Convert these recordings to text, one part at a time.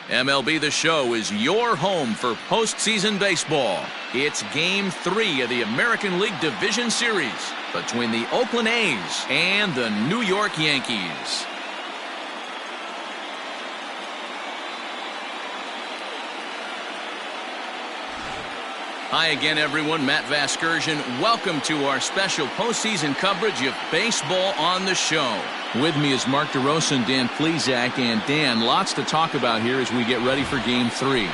MLB The Show is your home for postseason baseball. It's Game 3 of the American League Division Series between the Oakland A's and the New York Yankees. Hi again, everyone. Matt Vasgersian. Welcome to our special postseason coverage of Baseball on the Show. With me is Mark DeRosa and Dan Plesac. And Dan, lots to talk about here as we get ready for Game 3.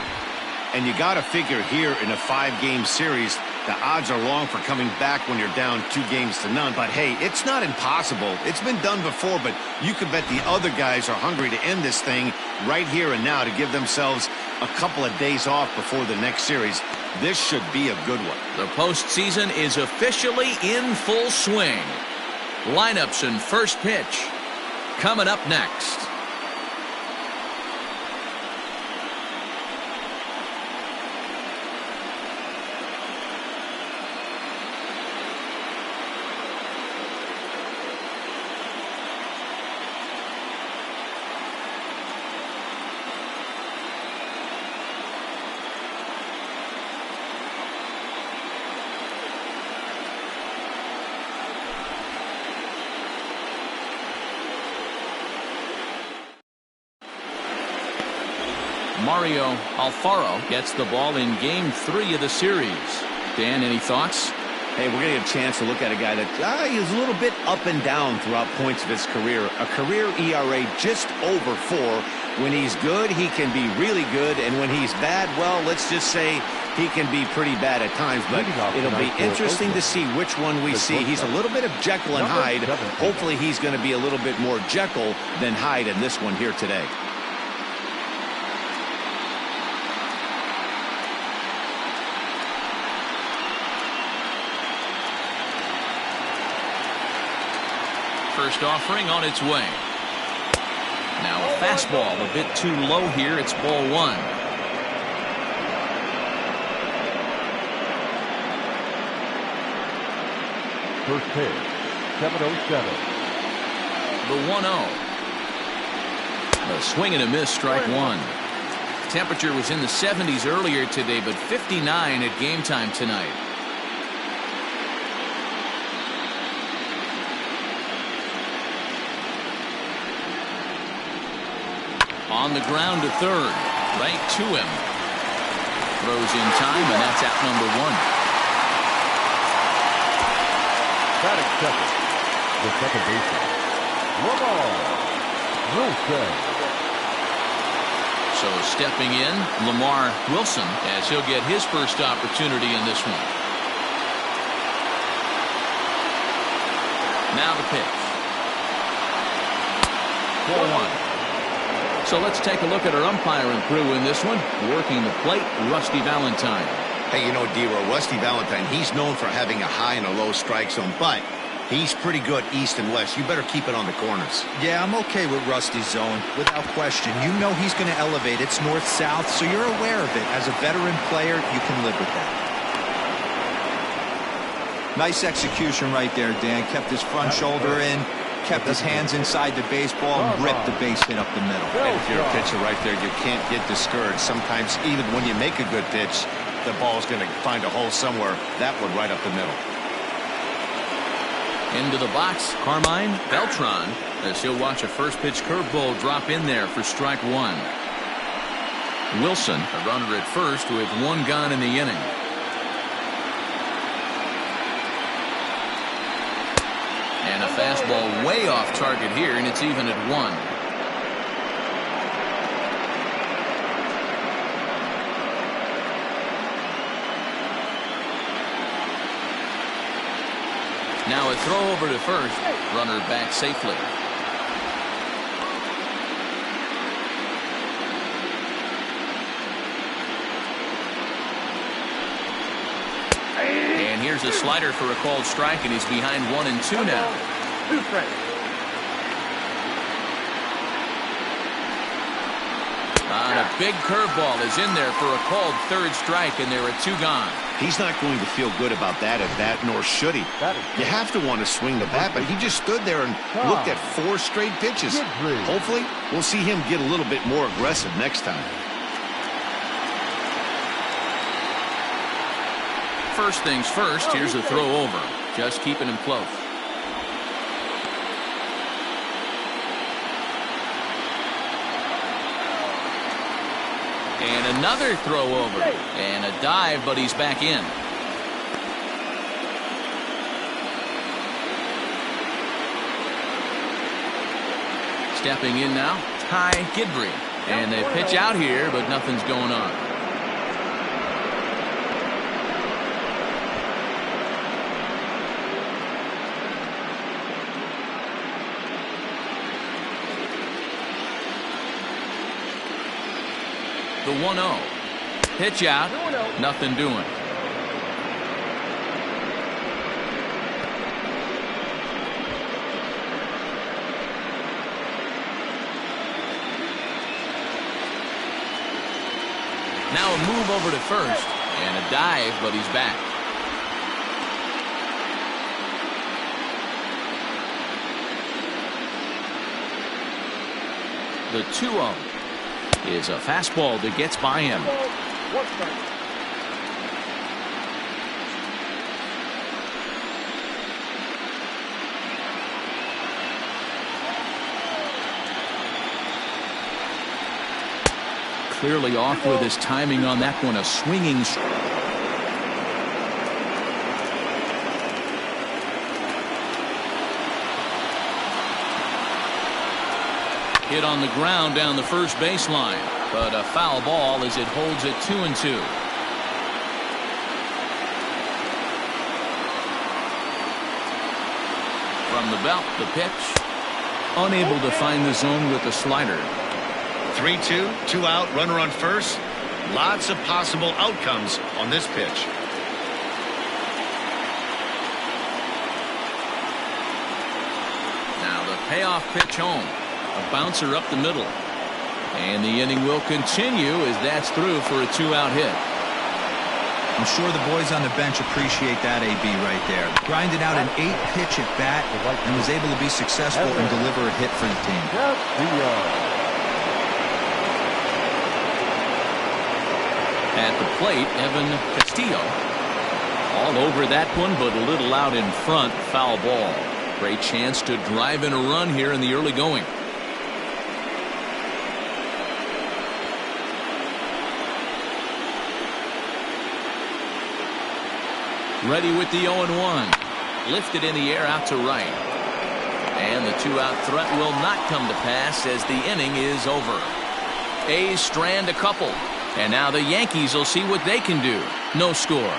And you got to figure here in a 5-game series, the odds are long for coming back when you're down 2-0. But hey, it's not impossible. It's been done before, but you could bet the other guys are hungry to end this thing right here and now to give themselves a couple of days off before the next series. This should be a good one. The postseason is officially in full swing. Lineups and first pitch coming up next. Mario Alfaro gets the ball in Game 3 of the series. Dan, any thoughts? Hey, we're going to get a chance to look at a guy that is a little bit up and down throughout points of his career. A career ERA just over 4. When he's good, he can be really good. And when he's bad, well, let's just say he can be pretty bad at times. But it'll be interesting to see which one we see. He's a little bit of Jekyll and Hyde. Hopefully he's going to be a little bit more Jekyll than Hyde in this one here today. First offering on its way. Now a fastball a bit too low here. It's ball 1. First pitch, 7:07. The 1-0. A swing and a miss, strike 1. Temperature was in the 70s earlier today, but 59 at game time tonight. On the ground to third, right to him. Throws in time, and that's out number 1. Batting second, the second baseman, Lamar Wilson. So stepping in, Lamar Wilson, as he'll get his first opportunity in this one. Now the pitch. Ball 1. So let's take a look at our umpiring crew in this one. Working the plate, Rusty Valentine. Hey, you know, D-Row, Rusty Valentine, he's known for having a high and a low strike zone, but he's pretty good east and west. You better keep it on the corners. Yeah, I'm okay with Rusty's zone, without question. You know he's going to elevate. It's north-south, so you're aware of it. As a veteran player, you can live with that. Nice execution right there, Dan. Kept his front shoulder in. Kept his hands inside the baseball and ripped the base hit up the middle. And if you're a pitcher right there, you can't get discouraged. Sometimes even when you make a good pitch, the ball's going to find a hole somewhere. That one right up the middle. Into the box, Carmine Beltran, as he'll watch a first pitch curveball drop in there for strike 1. Wilson, a runner at first with 1 gone in the inning. And a fastball way off target here, and it's even at 1. Now a throw over to first. Runner back safely. And here's a slider for a called strike, and he's behind 1-2 now. And a big curveball is in there for a called third strike, and there are 2 gone. He's not going to feel good about that at bat, nor should he. You have to want to swing the bat, but he just stood there and looked at 4 straight pitches. Hopefully, we'll see him get a little bit more aggressive next time. First things first, here's a throw over. Just keeping him close. And another throw over. And a dive, but he's back in. Stepping in now, Ty Gidry. And they pitch out here, but nothing's going on. The 1-0. Pitch out. Nothing doing. Now a move over to first. And a dive, but he's back. The 2-0. Is a fastball that gets by him. Clearly off with his timing on that one. A swinging hit on the ground down the first baseline, but a foul ball as it holds it 2-2. From the belt, the pitch. Unable to find the zone with the slider. 3-2, 2 out, runner on first. Lots of possible outcomes on this pitch. Now the payoff pitch home. A bouncer up the middle. And the inning will continue as that's through for a 2-out hit. I'm sure the boys on the bench appreciate that, AB, right there. Grinded out an 8-pitch at bat and was able to be successful and deliver a hit for the team. At the plate, Evan Castillo. All over that one, but a little out in front. Foul ball. Great chance to drive in a run here in the early going. Ready with the 0-1. Lifted in the air out to right. And the 2-out threat will not come to pass as the inning is over. A's strand a couple. And now the Yankees will see what they can do. No score.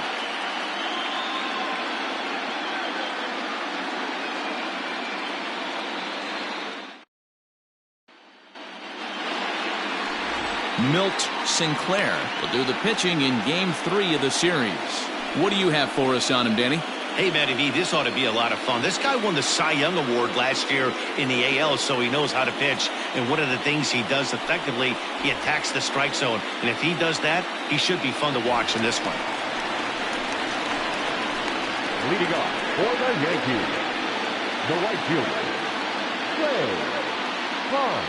Milt Sinclair will do the pitching in Game 3 of the series. What do you have for us on him, Danny? Hey, Matty V, this ought to be a lot of fun. This guy won the Cy Young Award last year in the AL, so he knows how to pitch. And one of the things he does effectively, he attacks the strike zone. And if he does that, he should be fun to watch in this one. Leading off for the Yankees, the right fielder, Ray Vaughn.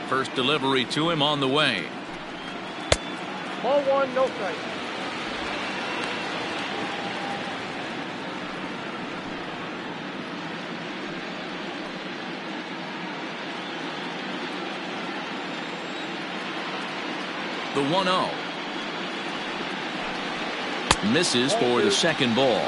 First delivery to him on the way. Ball 1, no strike. The 1-0. Misses for the second ball.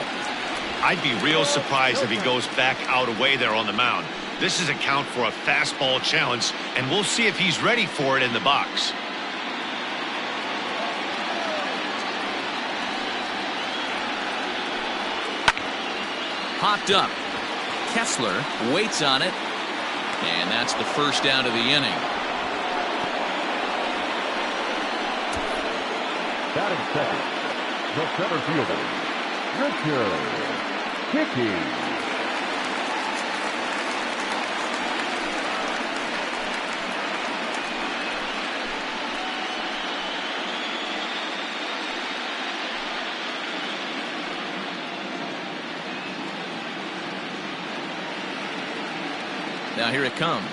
I'd be real surprised if he goes back out away there on the mound. This is a count for a fastball challenge, and we'll see if he's ready for it in the box. Popped up. Kessler waits on it, and that's the first out of the inning. Batting second, The center fielder, Richard Hickey. Now here it comes.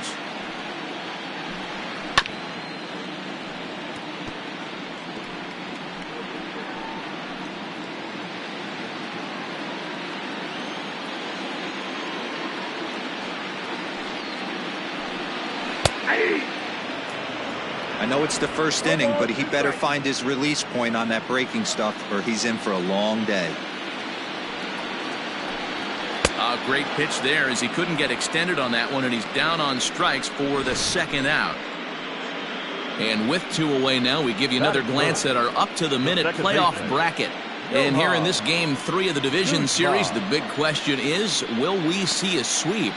I know it's the first inning, but he better find his release point on that breaking stuff or he's in for a long day. A great pitch there as he couldn't get extended on that one, and he's down on strikes for the second out. And with 2 away now, we give you another glance at our up-to-the-minute playoff bracket. And here in this Game 3 of the Division Series, the big question is, will we see a sweep?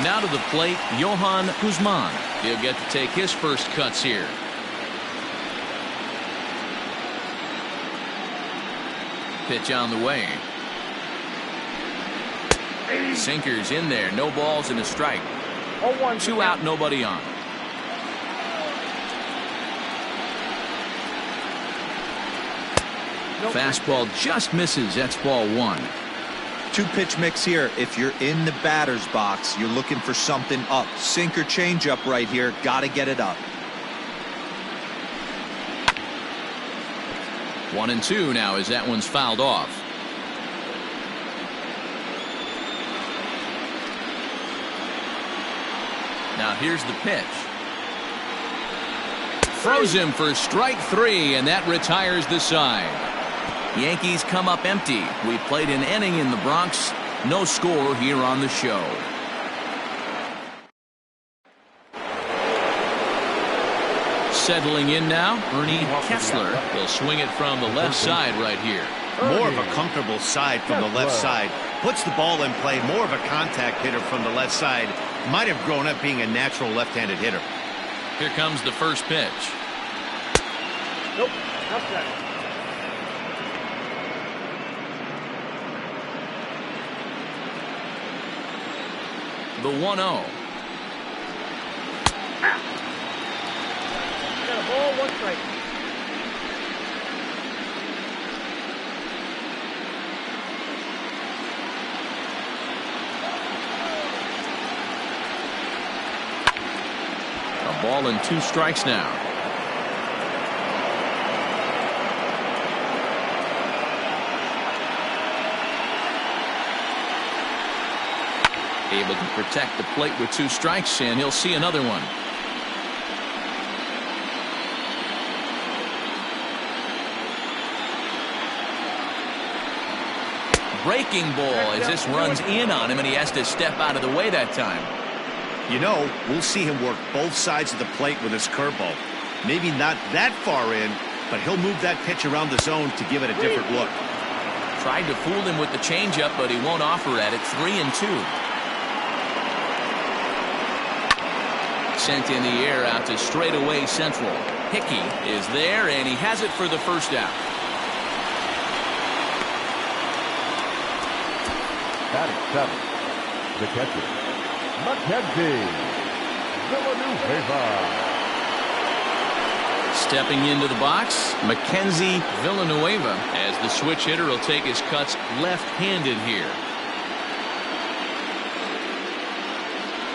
Now to the plate, Johan Guzman. He'll get to take his first cuts here. Pitch on the way. Sinkers in there. No balls and a strike. 2 out, nobody on. Fastball just misses. That's ball 1. 2-pitch mix here. If you're in the batter's box, you're looking for something up. Sinker changeup right here. Got to get it up. 1-2 now as that one's fouled off. Now here's the pitch. Throws him for strike 3, and that retires the side. Yankees come up empty. We played an inning in the Bronx. No score here on the show. Settling in now, Ernie Kessler will swing it from the left side right here. More of a comfortable side from the left side. Puts the ball in play. More of a contact hitter from the left side. Might have grown up being a natural left-handed hitter. Here comes the first pitch. Nope, not that. The 1-0. Got a ball, 1 strike. A ball and 2 strikes now. Able to protect the plate with 2 strikes, and he'll see another one. Breaking ball as this runs in on him, and he has to step out of the way that time. You know, we'll see him work both sides of the plate with his curveball. Maybe not that far in, but he'll move that pitch around the zone to give it a different look. Tried to fool him with the changeup, but he won't offer at it. 3-2. Sent in the air out to straightaway central. Hickey is there, and he has it for the first out. Batting 7, the catcher, Mackenzie Villanueva. Stepping into the box, Mackenzie Villanueva, as the switch hitter will take his cuts left-handed here.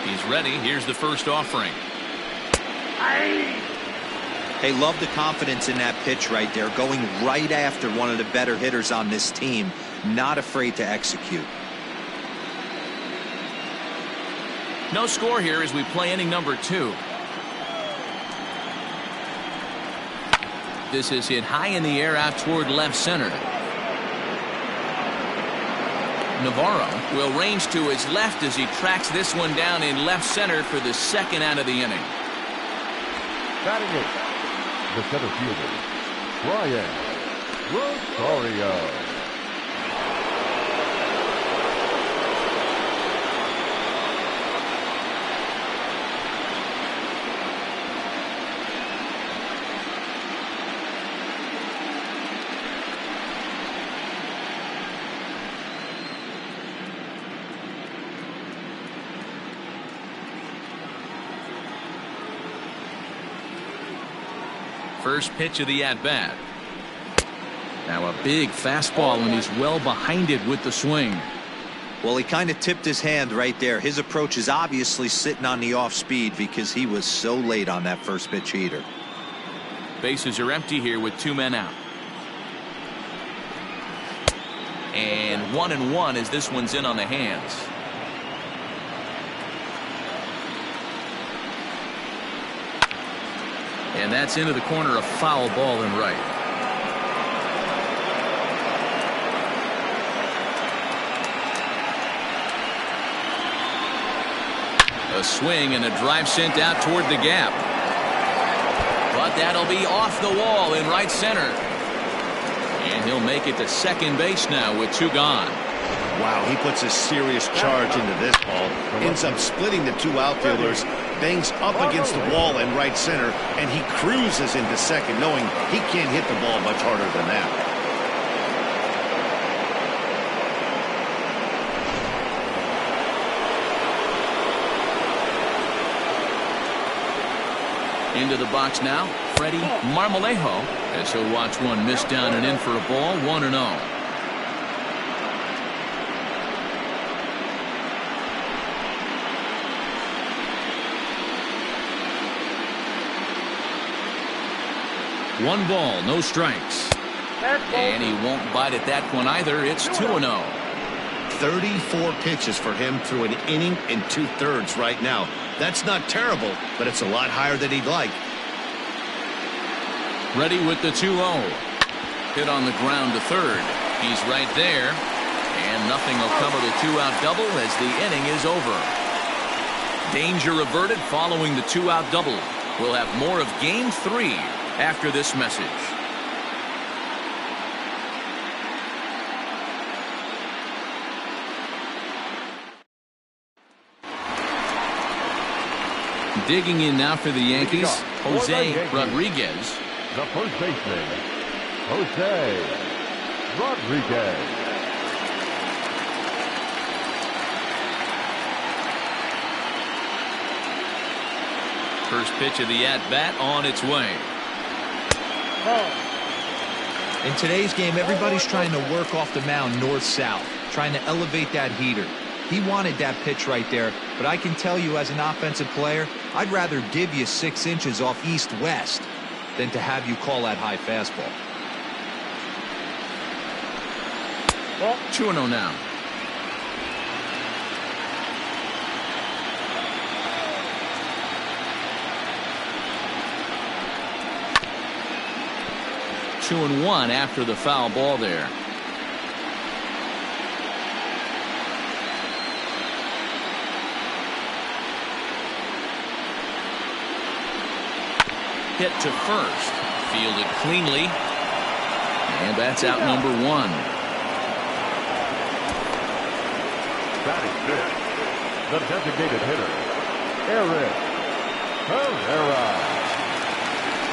He's ready. Here's the first offering. Hey, love the confidence in that pitch right there. Going right after one of the better hitters on this team. Not afraid to execute. No score here as we play inning number 2. This is hit high in the air out toward left center. Navarro will range to his left as he tracks this one down in left center for the second out of the inning. Batting 8, the center fielder, Brian Rosario. First pitch of the at-bat. Now a big fastball, and he's well behind it with the swing. Well, he kind of tipped his hand right there. His approach is obviously sitting on the off speed because he was so late on that first pitch heater. Bases are empty here with 2 men out. And 1-1 as this one's in on the hands. And that's into the corner, a foul ball in right. A swing and a drive sent out toward the gap. But that'll be off the wall in right center. And he'll make it to second base now with 2 gone. Wow, he puts a serious charge into this ball. Ends up splitting the 2 outfielders. Bangs up against the wall in right center. And he cruises into second, knowing he can't hit the ball much harder than that. Into the box now, Freddie Marmolejo, as he'll watch one miss down and in for a ball, 1-0. One ball, no strikes. And he won't bite at that one either. It's 2-0. 34 pitches for him through an inning and 2/3 right now. That's not terrible, but it's a lot higher than he'd like. Ready with the 2-0. Hit on the ground to third. He's right there. And nothing will come of the 2-out double as the inning is over. Danger averted following the 2-out double. We'll have more of Game 3 after this message. Digging in now for the Yankees, Jose Rodriguez. The first baseman, Jose Rodriguez. First pitch of the at-bat on its way. In today's game, everybody's trying to work off the mound north-south, trying to elevate that heater. He wanted that pitch right there, but I can tell you as an offensive player, I'd rather give you 6 inches off east-west than to have you call that high fastball. 2-0 now. Two and one after the foul ball there. Hit to first, fielded cleanly, and that's out number 1. Batting fifth, the designated hitter, Eric Herrera.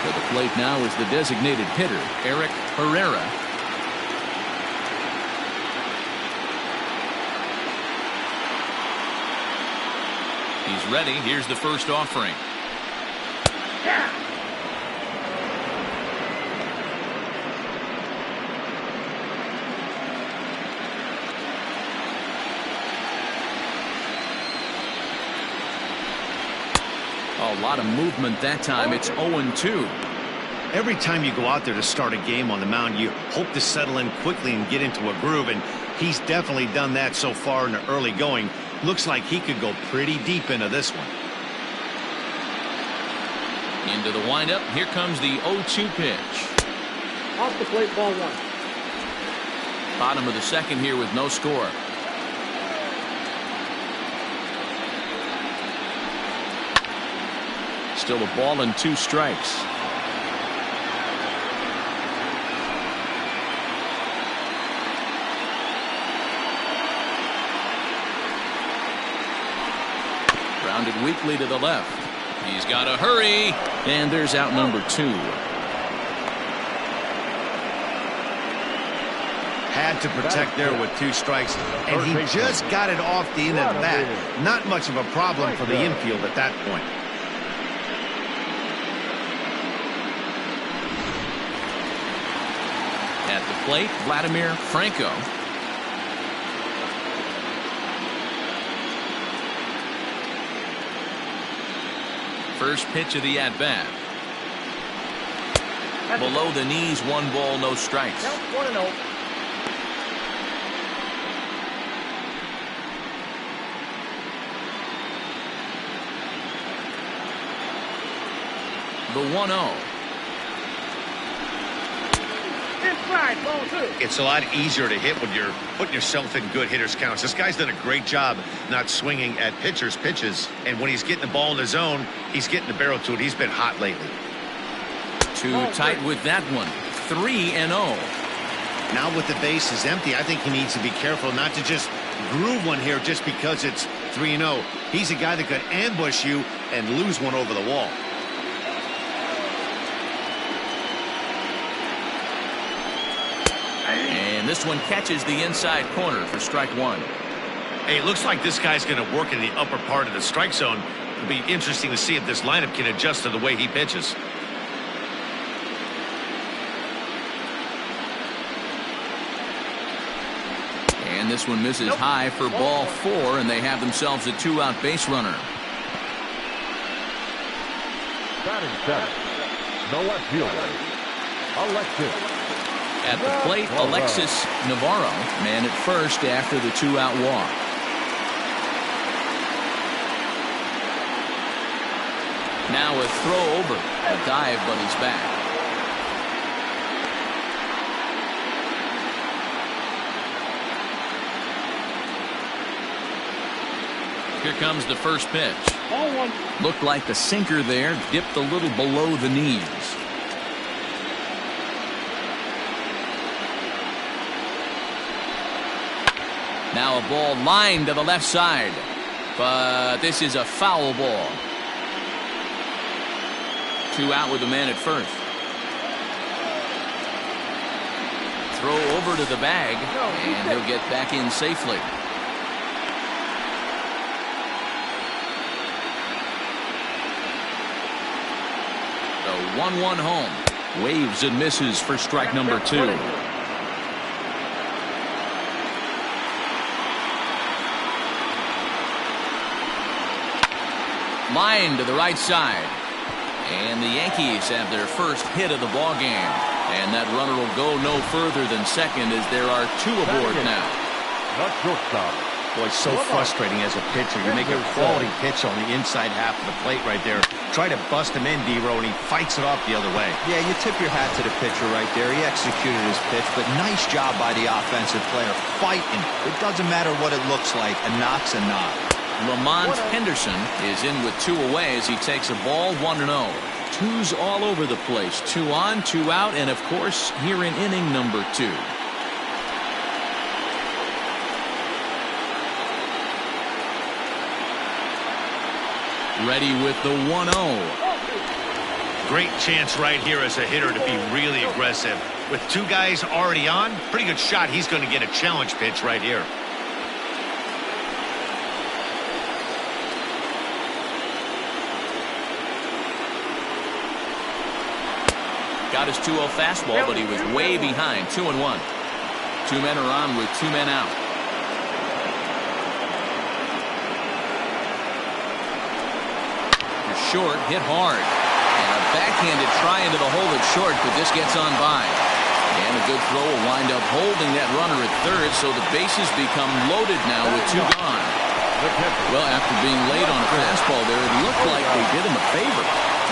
To the plate now is the designated hitter, Eric Herrera. He's ready. Here's the first offering. A lot of movement that time. It's 0-2. Every time you go out there to start a game on the mound, you hope to settle in quickly and get into a groove, and he's definitely done that so far in the early going. Looks like he could go pretty deep into this one. Into the windup. Here comes the 0-2 pitch. Off the plate, ball 1. Bottom of the second here with no score. Still a ball and 2 strikes. Grounded weakly to the left. He's got to hurry. And there's out number 2. Had to protect there with 2 strikes, and he just got it off the end of the bat. Not much of a problem for the infield at that point. plate, Vladimir Franco. First pitch of the at-bat. Below the knees, 1 ball, no strikes. Count 1-0. The 1-0. Inside, ball 2. It's a lot easier to hit when you're putting yourself in good hitters counts. This guy's done a great job not swinging at pitchers' pitches. And when he's getting the ball in the zone, he's getting the barrel to it. He's been hot lately. Too tight with that one. 3-0. Now with the bases empty, I think he needs to be careful not to just groove one here just because it's 3-0. He's a guy that could ambush you and lose one over the wall. And this one catches the inside corner for strike 1. Hey, it looks like this guy's going to work in the upper part of the strike zone. It'll be interesting to see if this lineup can adjust to the way he pitches. And this one misses high for ball 4, and they have themselves a 2-out base runner. Batting center, no left fielder, Alexis. At the plate, Alexis Navarro, man at first after the 2-out walk. Now a throw over, a dive, but he's back. Here comes the first pitch. Ball 1. Looked like a sinker there, dipped a little below the knees. Now a ball lined to the left side, but this is a foul ball. 2 out with the man at first. Throw over to the bag, and he'll get back in safely. The 1-1 home. Waves and misses for strike number 2. Line to the right side, and the Yankees have their first hit of the ball game, and that runner will go no further than second as there are 2 aboard now. Not shortstop. Boy, it's so frustrating as a pitcher. You make a quality pitch on the inside half of the plate right there. Try to bust him in, D-Row, and he fights it off the other way. Yeah, you tip your hat to the pitcher right there. He executed his pitch, but nice job by the offensive player fighting. It doesn't matter what it looks like. A knock's a knock. Lamont Henderson is in with 2 away as he takes a ball 1-0. 2's all over the place. 2 on, 2 out, and of course here in inning number 2. Ready with the 1-0. Great chance right here as a hitter to be really aggressive. With 2 guys already on, pretty good shot. He's going to get a challenge pitch right here. Got his 2-0 fastball, but he was way behind. 2-1. 2 men are on with 2 men out. Short, hit hard. And a backhanded try into the hole at short, but this gets on by. And a good throw will wind up holding that runner at third, so the bases become loaded now with 2 gone. Well, after being late on a fastball there, it looked like they did him a favor.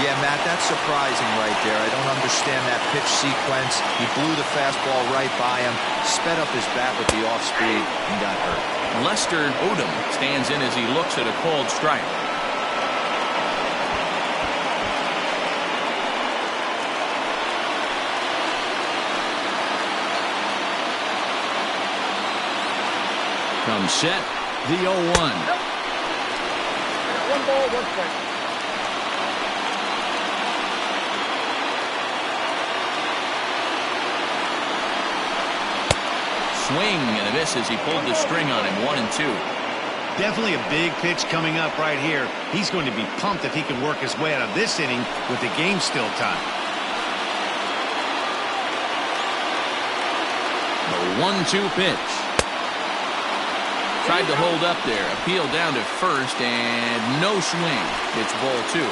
Yeah, Matt, that's surprising right there. I don't understand that pitch sequence. He blew the fastball right by him, sped up his bat with the off speed, and got hurt. Lester Odom stands in as he looks at a called strike. Comes set, the 0-1. 1 ball, 1 strike. Swing and a miss as he pulled the string on him. 1-2. Definitely a big pitch coming up right here. He's going to be pumped if he can work his way out of this inning with the game still tied. 1-2 pitch. Tried to hold up there. Appeal down to first and no swing. It's ball 2.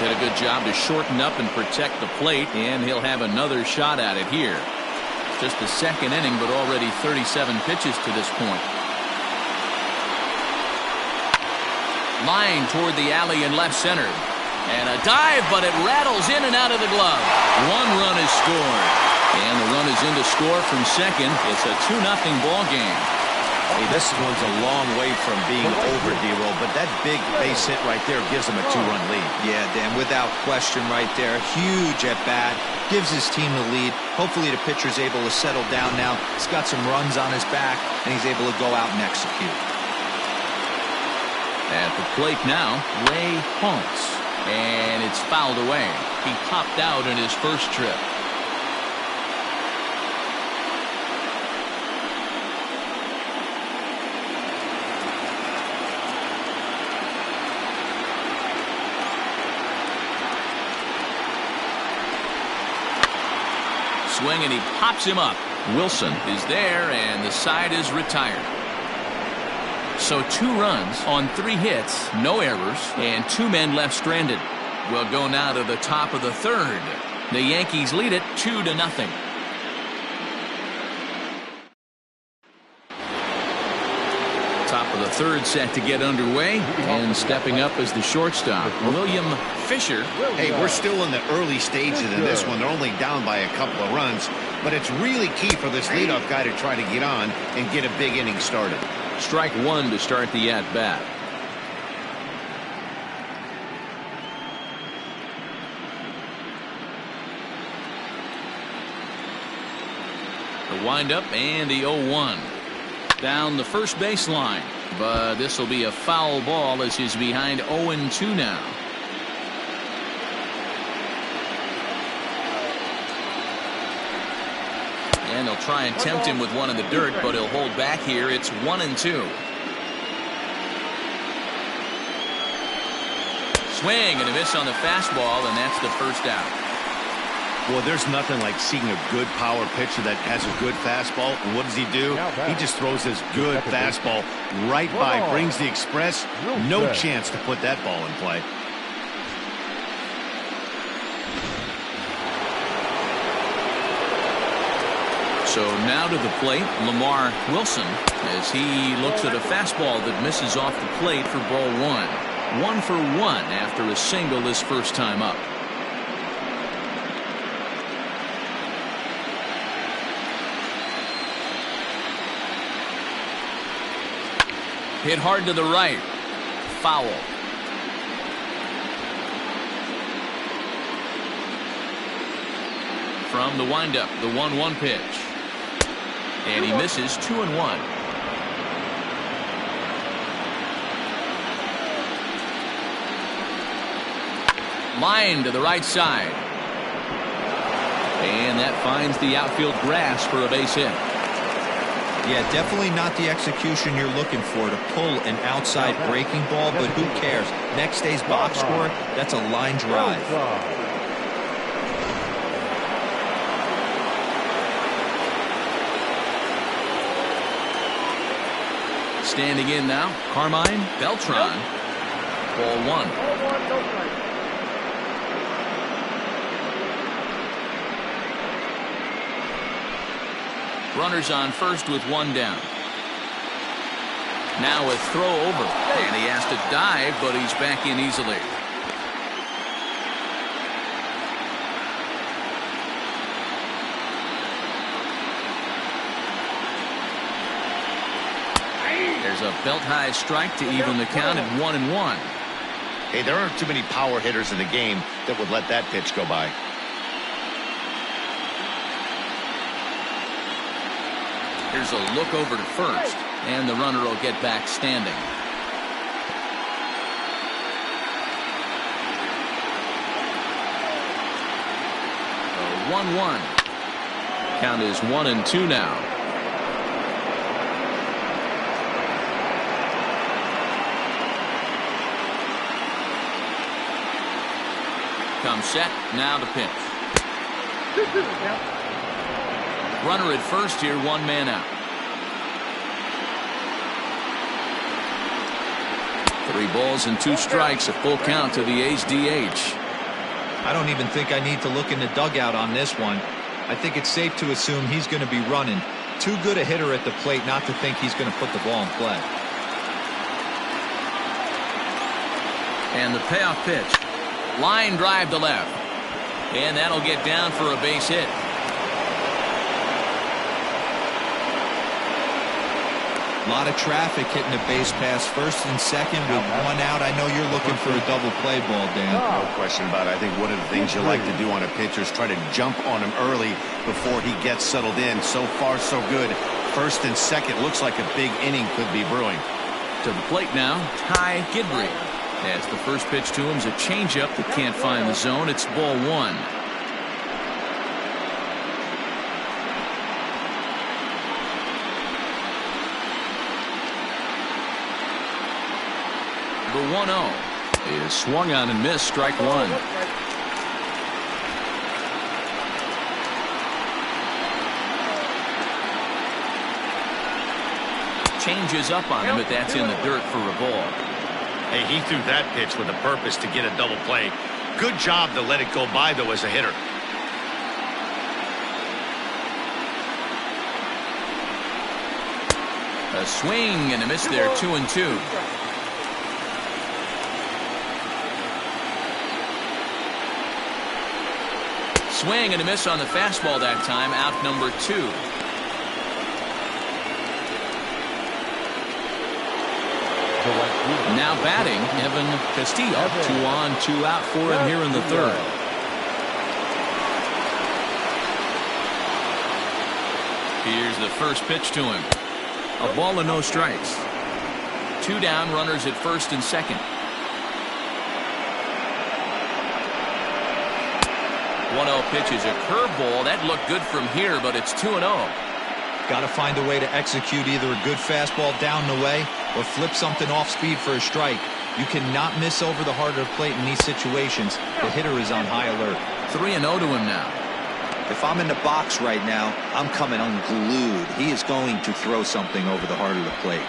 Did a good job to shorten up and protect the plate, and he'll have another shot at it here. Just the second inning, but already 37 pitches to this point. Line toward the alley in left center. And a dive, but it rattles in and out of the glove. 1 run is scored. And the run is in to score from second. It's a 2-0 ball game. Hey, this one's a long way from being over, D-Roll, but that big base hit right there gives him a 2-run lead. Yeah, Dan, without question right there. Huge at bat. Gives his team the lead. Hopefully the pitcher's able to settle down now. He's got some runs on his back, and he's able to go out and execute. At the plate now, Ray Hunts. And it's fouled away. He popped out in his first trip. Swing, and he pops him up. Wilson is there, and the side is retired. So 2 runs on 3 hits, no errors, and 2 men left stranded. We'll go now to the top of the 3rd. The Yankees lead it 2-0. Top of the 3rd set to get underway, and stepping up as the shortstop, William Fisher. Hey, we're still in the early stages of this one. They're only down by a couple of runs, but it's really key for this leadoff guy to try to get on and get a big inning started. Strike 1 to start the at-bat. The windup and the 0-1. Down the first baseline, but this will be a foul ball as he's behind 0-2 now. And they'll try and tempt him with one in the dirt, but he'll hold back here. It's 1-2. Swing and a miss on the fastball, and that's the first out. Well, there's nothing like seeing a good power pitcher that has a good fastball. And what does he do? He just throws this good fastball right by, brings the express. No chance to put that ball in play. So now to the plate, Lamar Wilson, as he looks at a fastball that misses off the plate for ball 1. 1 for 1 after a single his first time up. Hit hard to the right. Foul. From the windup, the 1-1 pitch. And he misses 2-1. Line to the right side. And that finds the outfield grass for a base hit. Yeah, definitely not the execution you're looking for to pull an outside breaking ball, but who cares? Next day's box score, that's a line drive. Standing in now, Carmine Beltran. Ball 1. Runners on first with 1 down. Now a throw over, and he has to dive, but he's back in easily. There's a belt-high strike to even the count at 1-1. Hey, there aren't too many power hitters in the game that would let that pitch go by. Here's a look over to first, and the runner will get back standing. A 1-1. Count is 1-2 now. Comes set. Now the pitch. Runner at first here, one man out. 3 balls and 2 strikes, a full count to the A's DH. I don't even think I need to look in the dugout on this one. I think it's safe to assume he's going to be running. Too good a hitter at the plate not to think he's going to put the ball in play. And the payoff pitch. Line drive to left. And that'll get down for a base hit. A lot of traffic hitting the base pass first and second with 1 out. I know you're looking for a double play ball, Dan. No question about it. I think one of the things you like to do on a pitcher is try to jump on him early before he gets settled in. So far, so good. First and second looks like a big inning could be brewing. To the plate now, Ty Gidry. As the first pitch to him is a changeup that can't find the zone. It's ball 1. The 1-0 is swung on and missed. Strike 1. Changes up on him, but that's in the dirt for a ball. Hey, he threw that pitch with a purpose to get a double play. Good job to let it go by, though, as a hitter. A swing and a miss there, 2-2. Swing and a miss on the fastball that time. Out number 2. Now batting, Evan Castillo. 2 on, 2 out for him here in the 3rd. Here's the first pitch to him. A ball and no strikes. 2 down, runners at first and second. 1-0 pitch is a curveball. That looked good from here, but it's 2-0. Got to find a way to execute either a good fastball down the way or flip something off speed for a strike. You cannot miss over the heart of the plate in these situations. The hitter is on high alert. 3-0 to him now. If I'm in the box right now, I'm coming unglued. He is going to throw something over the heart of the plate.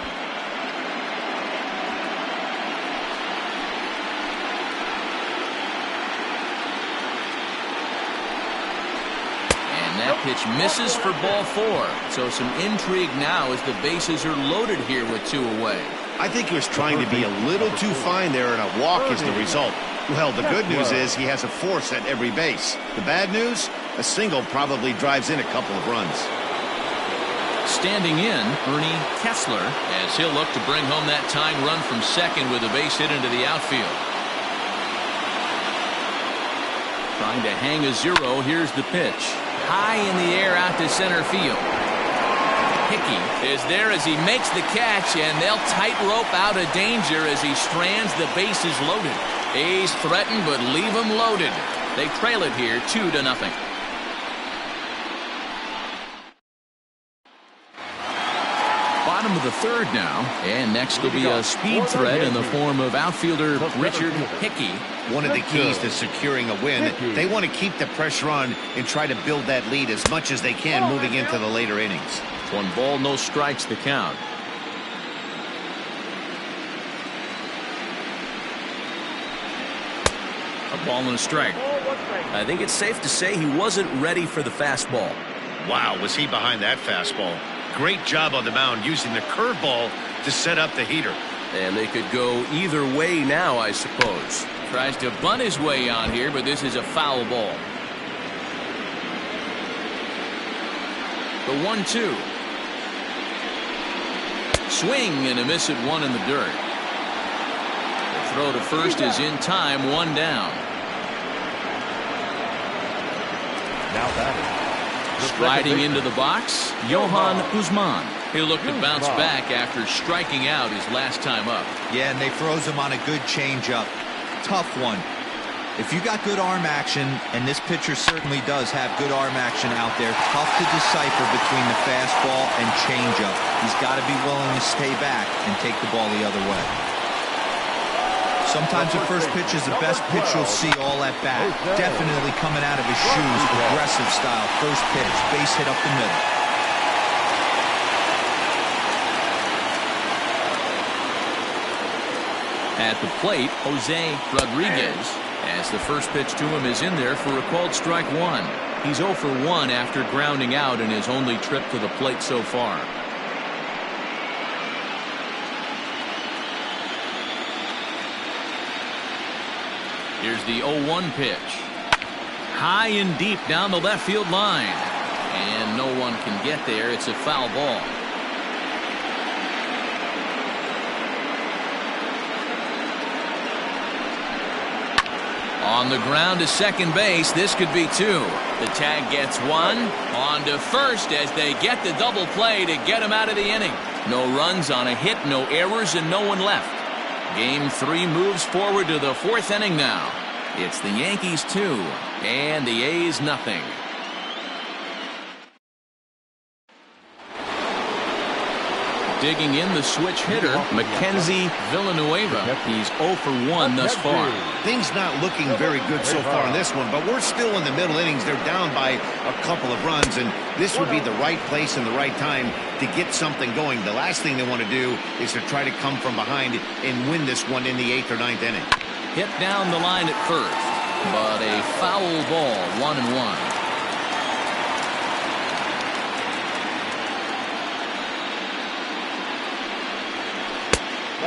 That pitch misses for ball 4. So some intrigue now as the bases are loaded here with 2 away. I think he was trying to be a little too fine there, and a walk is the result. Well, the good news is he has a force at every base. The bad news, a single probably drives in a couple of runs. Standing in, Ernie Kessler, as he'll look to bring home that tying run from second with a base hit into the outfield. Trying to hang a 0. Here's the pitch. High in the air out to center field. Hickey is there as he makes the catch, and they'll tightrope out of danger as he strands. The bases loaded. A's threaten, but leave them loaded. They trail it here 2-0. Bottom of the 3rd now, and next will be a speed threat in the form of outfielder Richard Hickey. One of the keys to securing a win, they want to keep the pressure on and try to build that lead as much as they can moving into the later innings. 1 ball, no strikes the count. A ball and a strike. I think it's safe to say he wasn't ready for the fastball. Wow, was he behind that fastball. Great job on the mound using the curveball to set up the heater. And they could go either way now, I suppose. Tries to bunt his way on here, but this is a foul ball. The 1-2. Swing and a miss at 1 in the dirt. The throw to first is in time, 1 down. Now batting. Striding into the box, Johan Guzman. He'll look to bounce back after striking out his last time up. Yeah, and they froze him on a good changeup. Tough one. If you got good arm action, and this pitcher certainly does have good arm action out there, tough to decipher between the fastball and changeup. He's got to be willing to stay back and take the ball the other way. Sometimes the first pitch is the best pitch you'll see all at bat. Definitely coming out of his shoes, aggressive style. First pitch, base hit up the middle. At the plate, Jose Rodriguez, as the first pitch to him is in there for a called strike one. He's 0 for 1 after grounding out in his only trip to the plate so far. Here's the 0-1 pitch. High and deep down the left field line. And no one can get there. It's a foul ball. On the ground to second base. This could be 2. The tag gets 1. On to first as they get the double play to get him out of the inning. No runs on a hit, no errors, and no one left. Game 3 moves forward to the 4th inning now. It's the Yankees 2 and the A's nothing. Digging in the switch hitter, Mackenzie Villanueva. He's 0 for 1 thus far. Things not looking very good so far in this one, but we're still in the middle innings. They're down by a couple of runs, and this would be the right place and the right time to get something going. The last thing they want to do is to try to come from behind and win this one in the 8th or 9th inning. Hit down the line at first, but a foul ball, 1-1.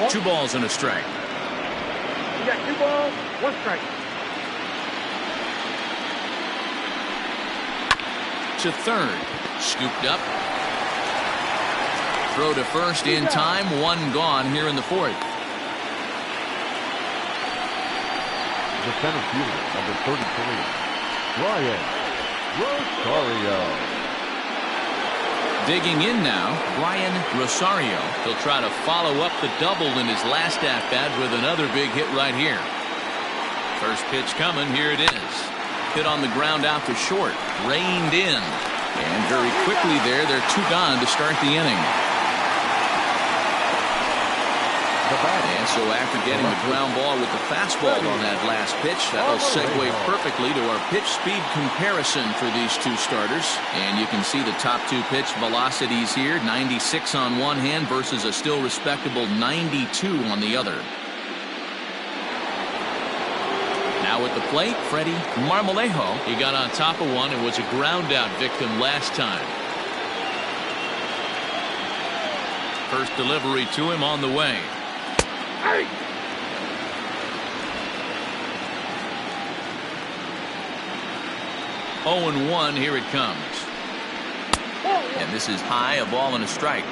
2 balls and a strike. You got 2 balls, 1 strike. To third. Scooped up. Throw to first in time. 1 gone here in the 4th. The center fielder, number 33, Brian Rosario. Digging in now, Brian Rosario. He'll try to follow up the double in his last at-bat with another big hit right here. First pitch coming. Here it is. Hit on the ground out to short. Reined in. And very quickly there, they're 2 gone to start the inning. And so after getting the ground ball with the fastball on that last pitch, that'll segue perfectly to our pitch speed comparison for these 2 starters. And you can see the top 2 pitch velocities here, 96 on one hand versus a still respectable 92 on the other. Now at the plate, Freddie Marmolejo. He got on top of one and was a ground out victim last time. First delivery to him on the way. 0-1, here it comes. And this is high, a ball and a strike.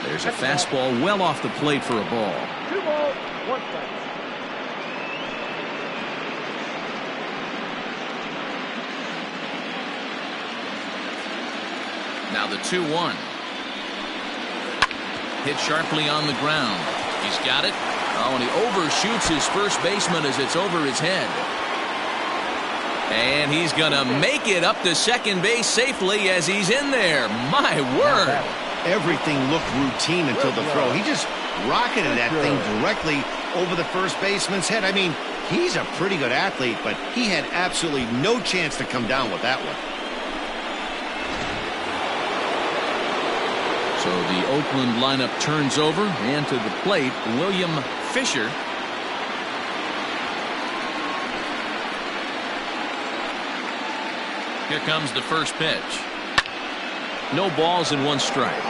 There's a fastball well off the plate for a ball. 2 balls, 1 strike. Now the 2-1. Hit sharply on the ground. He's got it. Oh, and he overshoots his first baseman as it's over his head. And he's going to make it up to second base safely as he's in there. My word. Everything looked routine until the throw. He just rocketed that thing directly over the first baseman's head. I mean, he's a pretty good athlete, but he had absolutely no chance to come down with that one. So the Oakland lineup turns over, and to the plate, William Fisher. Here comes the first pitch. No balls and 1 strike.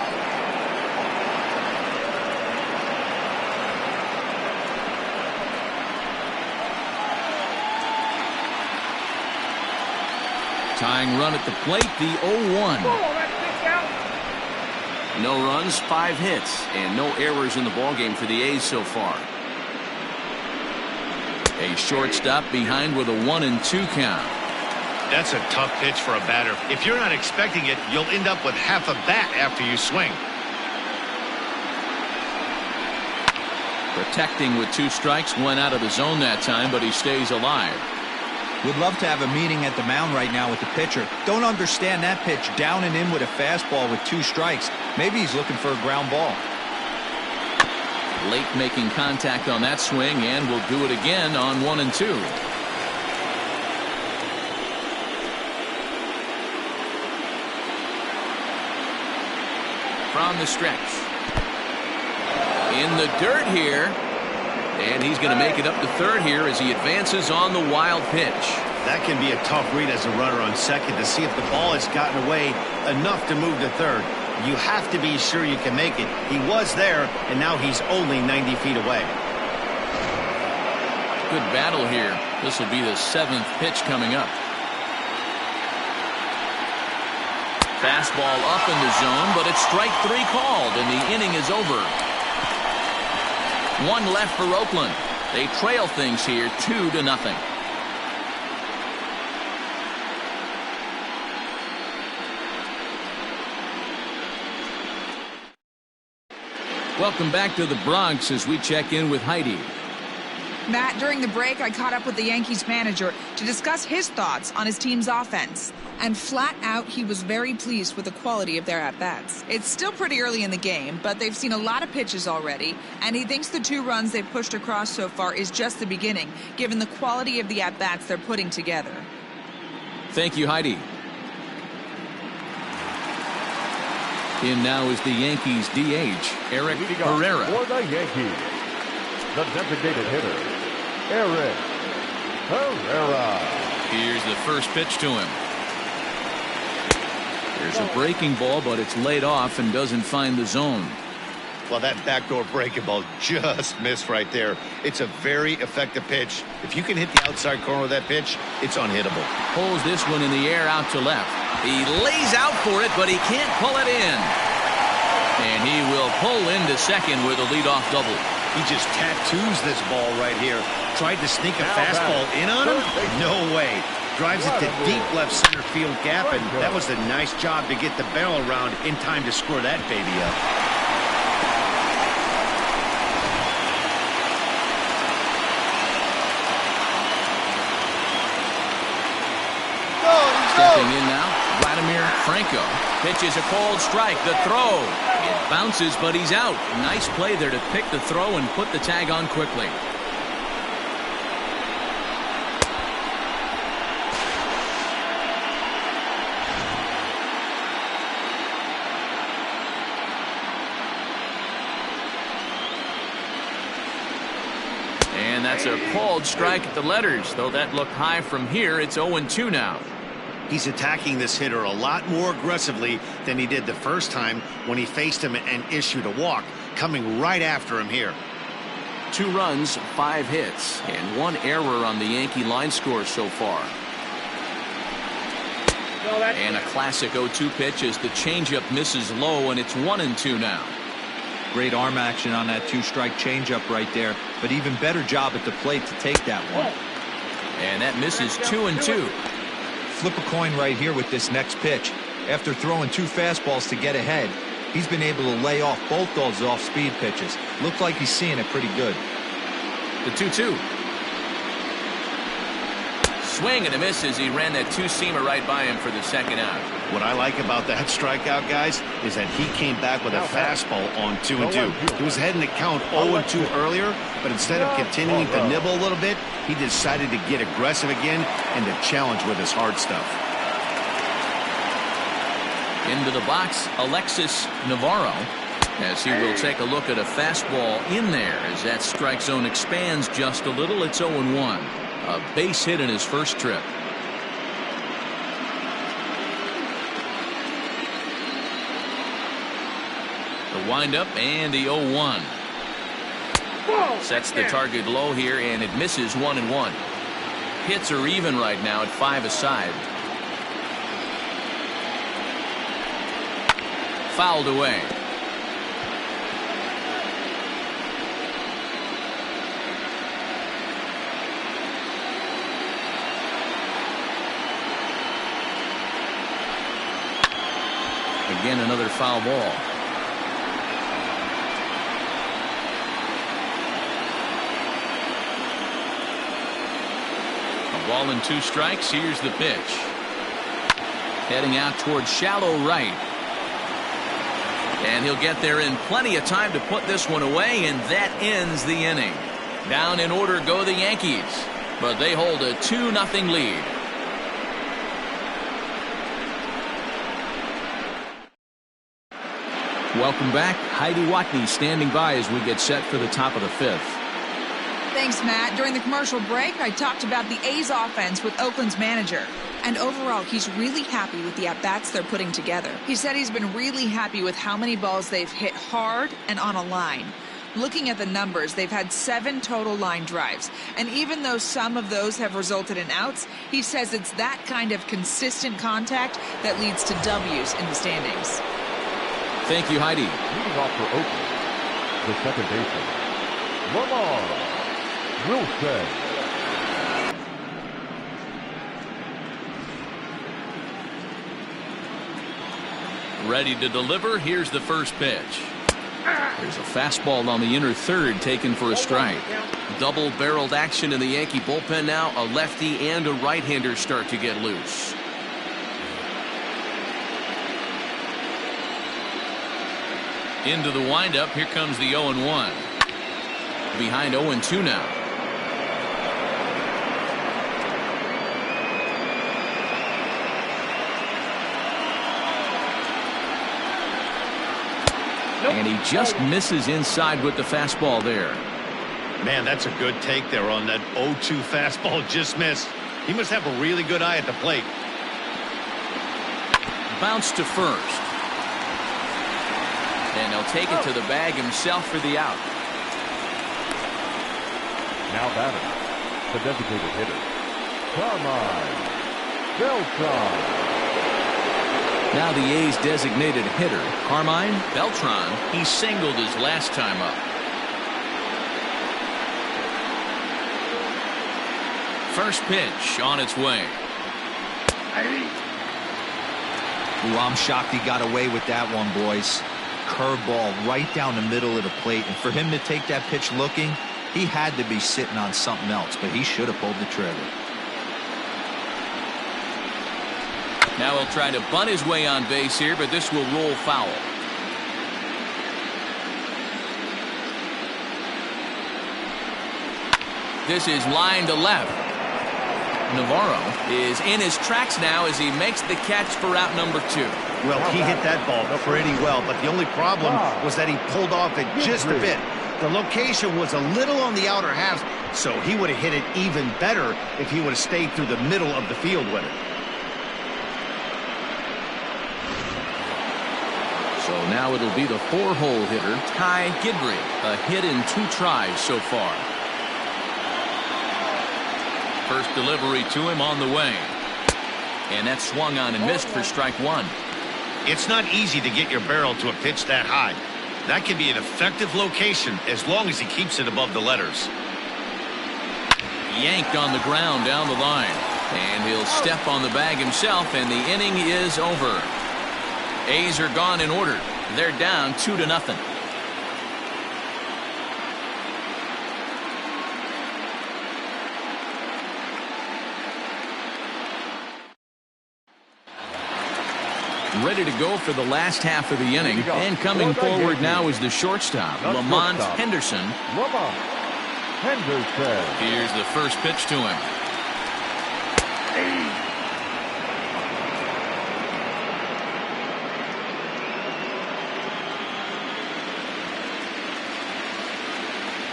Tying run at the plate, the 0-1. No runs, 5 hits, and no errors in the ballgame for the A's so far. A shortstop behind with a 1-2 count. That's a tough pitch for a batter. If you're not expecting it, you'll end up with half a bat after you swing. Protecting with 2 strikes, went out of the zone that time, but he stays alive. Would love to have a meeting at the mound right now with the pitcher. Don't understand that pitch down and in with a fastball with 2 strikes. Maybe he's looking for a ground ball. Late making contact on that swing, and will do it again on 1 and 2. From the stretch. In the dirt here. And he's going to make it up to third here as he advances on the wild pitch. That can be a tough read as a runner on second to see if the ball has gotten away enough to move to third. You have to be sure you can make it. He was there, and now he's only 90 feet away. Good battle here. This will be the 7th pitch coming up. Fastball up in the zone, but it's strike 3 called, and the inning is over. 1 left for Oakland. They trail things here 2-0. Welcome back to the Bronx as we check in with Heidi. Matt, during the break, I caught up with the Yankees manager to discuss his thoughts on his team's offense. And flat out, he was very pleased with the quality of their at-bats. It's still pretty early in the game, but they've seen a lot of pitches already, and he thinks the 2 runs they've pushed across so far is just the beginning, given the quality of the at-bats they're putting together. Thank you, Heidi. In now is the Yankees DH, Eric Herrera. For the Yankees, the designated hitter, Eric Herrera. Here's the first pitch to him. There's a breaking ball, but it's laid off and doesn't find the zone. Well, that backdoor breaking ball just missed right there. It's a very effective pitch. If you can hit the outside corner of that pitch, it's unhittable. Pulls this one in the air out to left. He lays out for it, but he can't pull it in. And he will pull into second with a leadoff double. He just tattoos this ball right here. Tried to sneak a fastball in on him? No way. Drives it to deep left center field gap, and that was a nice job to get the barrel around in time to score that baby up. Stepping in now, Vladimir Franco. Pitches a cold strike. The throw. It bounces, but he's out. Nice play there to pick the throw and put the tag on quickly. And that's a called strike at the letters, though that looked high from here. It's 0-2 now. He's attacking this hitter a lot more aggressively than he did the first time when he faced him and issued a walk, coming right after him here. 2 runs, 5 hits, and 1 error on the Yankee line score so far. And a classic 0-2 pitch as the changeup misses low, and it's 1-2 now. Great arm action on that 2-strike changeup right there, but even better job at the plate to take that one. And that misses 2-2. Flip a coin right here with this next pitch. After throwing 2 fastballs to get ahead, he's been able to lay off both those off-speed pitches. Looks like he's seeing it pretty good. The 2-2. Swing and a miss as he ran that 2-seamer right by him for the second out. What I like about that strikeout, guys, is that he came back with a fastball on 2-2. He was heading to count 0-2 earlier, but instead of continuing to nibble a little bit, he decided to get aggressive again and to challenge with his hard stuff. Into the box, Alexis Navarro, as he will take a look at a fastball in there as that strike zone expands just a little. It's 0-1. A base hit in his first trip. The windup and the 0-1. Sets the target low here, and it misses 1-1. Hits are even right now at 5 aside. Fouled away. Again, another foul ball. Ball and 2 strikes. Here's the pitch. Heading out towards shallow right. And he'll get there in plenty of time to put this one away, and that ends the inning. Down in order go the Yankees, but they hold a 2-0 lead. Welcome back. Heidi Watney standing by as we get set for the top of the 5th. Thanks, Matt. During the commercial break, I talked about the A's offense with Oakland's manager. And overall, he's really happy with the at-bats they're putting together. He said he's been really happy with how many balls they've hit hard and on a line. Looking at the numbers, they've had 7 total line drives. And even though some of those have resulted in outs, he says it's that kind of consistent contact that leads to W's in the standings. Thank you, Heidi. Leading off for Oakland, the second baseman, Lamar Wilson. Ready to deliver. Here's the first pitch. There's a fastball on the inner third taken for a strike. Double-barreled action in the Yankee bullpen now. A lefty and a right-hander start to get loose. Into the windup. Here comes the 0-1. Behind 0-2 now. And he just misses inside with the fastball there. Man, that's a good take there on that 0-2 fastball. Just missed. He must have a really good eye at the plate. Bounce to first. And he'll take it to the bag himself for the out. Now batting, the designated hitter, Carmine Beltran. Now the A's designated hitter, Carmine Beltran. He singled his last time up. First pitch on its way. Ooh, I'm shocked he got away with that one, boys. Curveball right down the middle of the plate, and for him to take that pitch looking, he had to be sitting on something else, but he should have pulled the trigger. Now he'll try to bunt his way on base here, but this will roll foul. This is line to left. Navarro is in his tracks now as he makes the catch for out number 2. Well, he hit that ball pretty well, but the only problem was that he pulled off it just a bit. The location was a little on the outer half, so he would have hit it even better if he would have stayed through the middle of the field with it. So now it'll be the 4-hole hitter, Ty Gidry. A hit in 2 tries so far. First delivery to him on the way. And that swung on and missed for strike 1. It's not easy to get your barrel to a pitch that high. That can be an effective location as long as he keeps it above the letters. Yanked on the ground down the line. And he'll step on the bag himself, and the inning is over. A's are gone in order. They're down 2-0. Ready to go for the last half of the inning. And coming forward now is the shortstop, Lamont Henderson. Lamont Henderson. Here's the first pitch to him.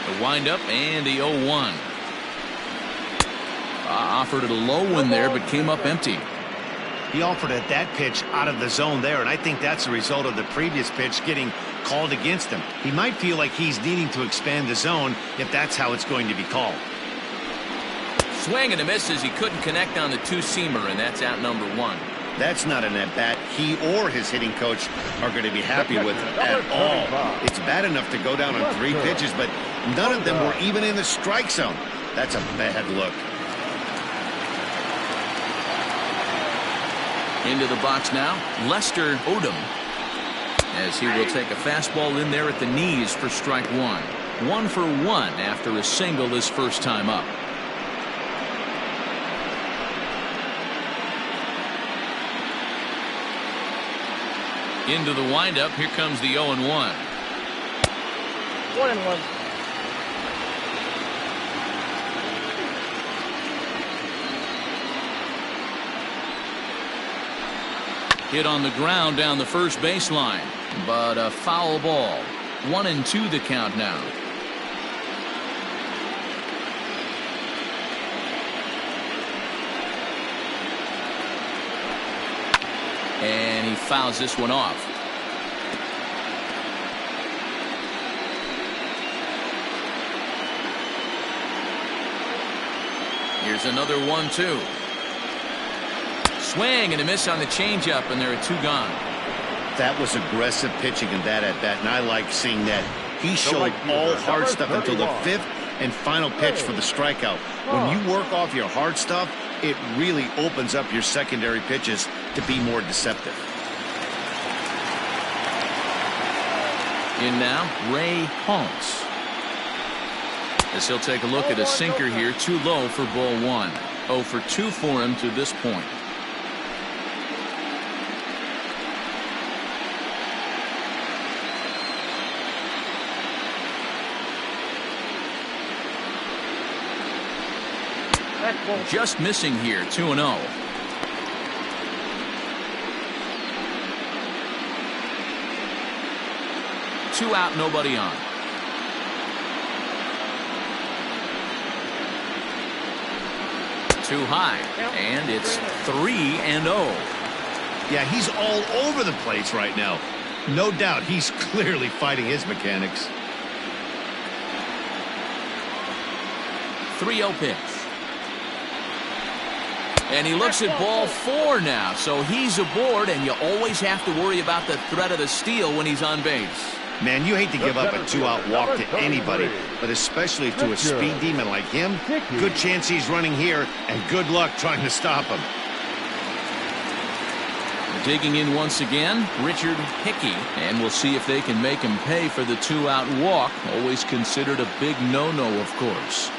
The windup and the 0-1. Offered it a low one there, but came up empty. He offered at that pitch out of the zone there, and I think that's a result of the previous pitch getting called against him. He might feel like he's needing to expand the zone if that's how it's going to be called. Swing and a miss as he couldn't connect on the 2-seamer, and that's out number 1. That's not an at-bat he or his hitting coach are going to be happy with at all. It's bad enough to go down on 3 pitches, but none of them were even in the strike zone. That's a bad look. Into the box now, Lester Odom, as he will take a fastball in there at the knees for strike 1. 1 for 1 after a single his first time up. Into the windup. Here comes the 0-1. 1-1. Hit on the ground down the first baseline, but a foul ball. 1-2 the count now. And he fouls this one off. Here's another 1-2. Swing and a miss on the changeup, and there are 2 gone. That was aggressive pitching in that at bat, and I like seeing that. He showed all hard stuff until the 5th and final pitch for the strikeout. When you work off your hard stuff, it really opens up your secondary pitches to be more deceptive. In now, Ray Holmes. As he'll take a look at a sinker here, too low for ball 1. 0 for 2 for him to this point. Just missing here, 2-0. Two out, nobody on. Too high, and it's 3-0. Yeah, he's all over the place right now. No doubt he's clearly fighting his mechanics. 3-0 pitch. And he looks at ball 4 now, so he's aboard, and you always have to worry about the threat of the steal when he's on base. Man, you hate to give up a 2-out walk to anybody, but especially to a speed demon like him. Good chance he's running here, and good luck trying to stop him. Digging in once again, Richard Hickey, and we'll see if they can make him pay for the 2-out walk. Always considered a big no-no, of course.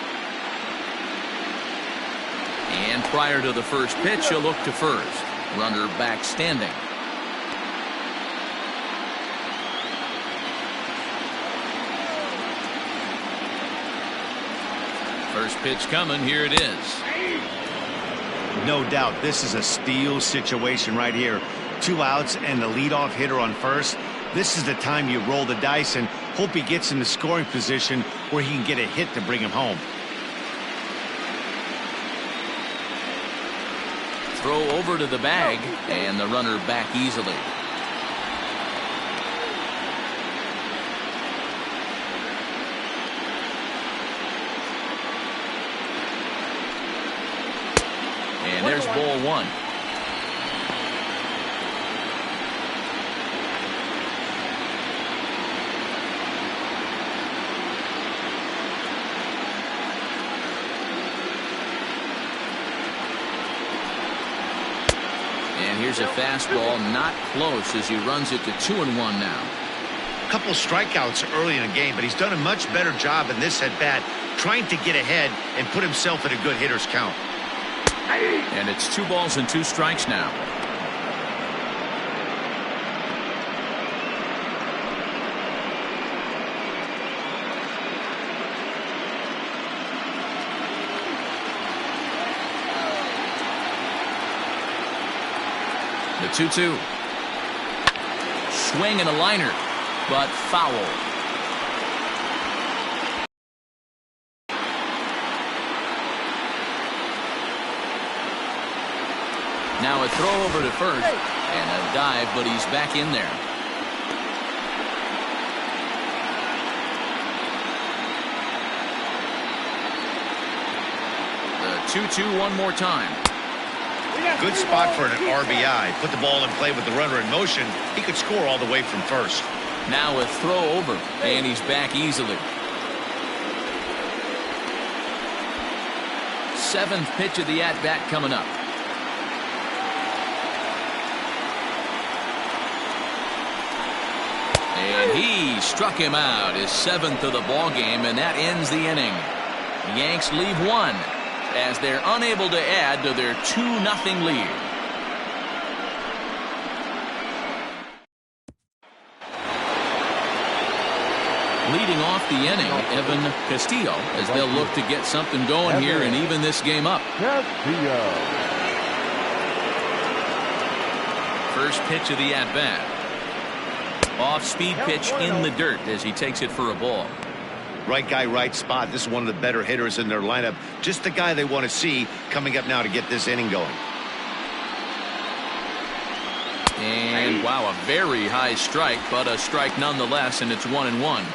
And prior to the first pitch, he'll look to first. Runner back standing. First pitch coming. Here it is. No doubt this is a steal situation right here. 2 outs and the leadoff hitter on first. This is the time you roll the dice and hope he gets in the scoring position where he can get a hit to bring him home. Throw over to the bag, and the runner back easily. And there's ball 1. And here's a fastball, not close, as he runs it to 2-1 now. A couple strikeouts early in the game, but he's done a much better job in this at-bat trying to get ahead and put himself in a good hitter's count. And it's 2 balls and 2 strikes now. The 2-2. Swing and a liner, but foul. Now a throw over to first, and a dive, but he's back in there. The 2-2 one more time. Good spot for an RBI. Put the ball in play with the runner in motion. He could score all the way from first. Now a throw over, and he's back easily. 7th pitch of the at-bat coming up. And he struck him out, his 7th of the ball game, and that ends the inning. Yanks leave 1 as they're unable to add to their 2-0 lead. Leading off the inning, Evan Castillo, as they'll look to get something going here and even this game up. First pitch of the at-bat. Off-speed pitch in the dirt as he takes it for a ball. Right guy, right spot. This is one of the better hitters in their lineup. Just the guy they want to see coming up now to get this inning going. And wow, a very high strike, but a strike nonetheless, and it's 1-1.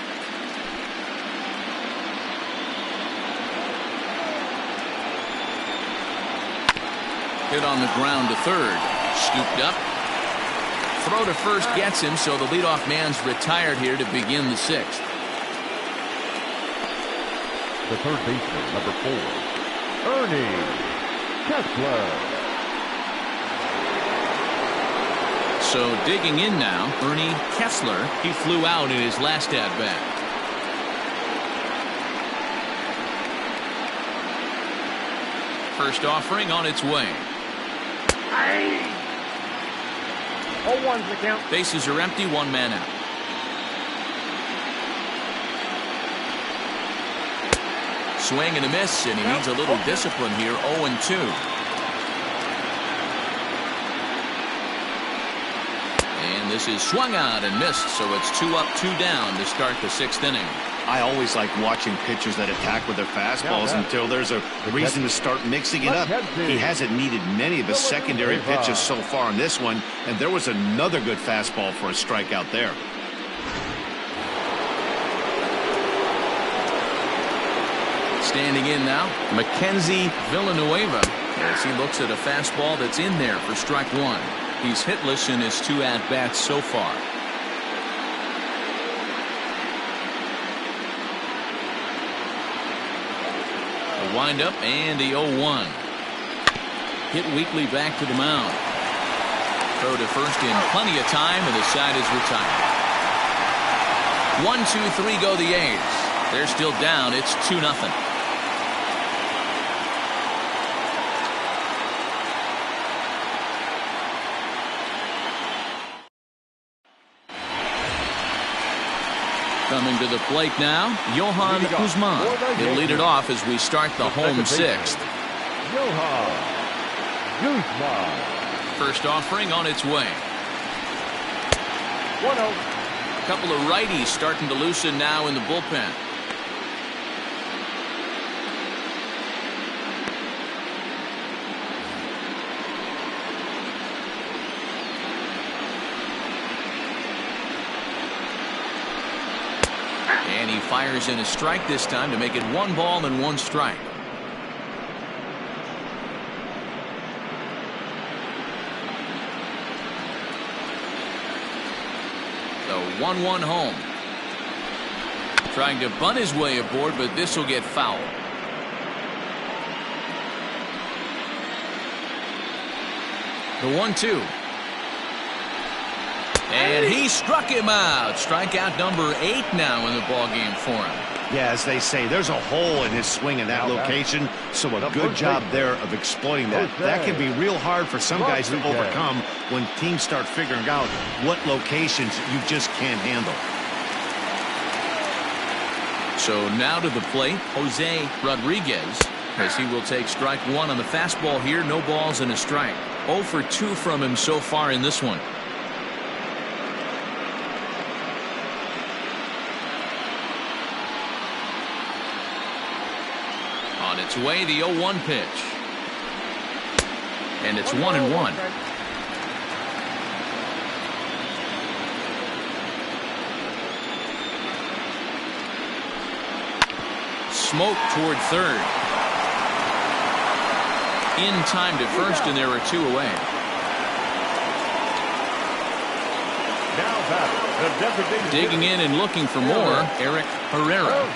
Hit on the ground to third. Scooped up. Throw to first gets him, so the leadoff man's retired here to begin the sixth. The third baseman, number 4, Ernie Kessler. So digging in now, Ernie Kessler. He flew out in his last at-bat. First offering on its way. 0-1's the count. Bases are empty, one man out. Swing and a miss, and he needs a little discipline here. 0-2. And this is swung out and missed, so it's 2 up, 2 down to start the sixth inning. I always like watching pitchers that attack with their fastballs until there's a reason to start mixing it up. He hasn't needed many of his secondary pitches so far in this one, and there was another good fastball for a strikeout there. Standing in now, Mackenzie Villanueva, as he looks at a fastball that's in there for strike one. He's hitless in his 2 at-bats so far. A windup and the 0-1. Hit weakly back to the mound. Throw to first in plenty of time, and the side is retired. 1-2-3 go the A's. They're still down. It's 2-0. Coming to the plate now, Johan Guzman. He'll lead it off as we start the home sixth. Johan Guzman. First offering on its way. 1-0. A couple of righties starting to loosen now in the bullpen. And he fires in a strike this time to make it 1 ball and 1 strike. The 1-1 home. Trying to bunt his way aboard, but this will get foul. The 1-2. And he struck him out. Strikeout number 8 now in the ballgame for him. Yeah, as they say, there's a hole in his swing in that location, so a good job there of exploiting that. That can be real hard for some guys to overcome when teams start figuring out what locations you just can't handle. So now to the plate, Jose Rodriguez, as he will take strike 1 on the fastball here. No balls and a strike. 0 for 2 from him so far in this one. On its way, the 0-1 pitch. And it's 1-1. Smoke toward third. In time to first, and there are 2 away. Digging in and looking for more, Eric Herrera.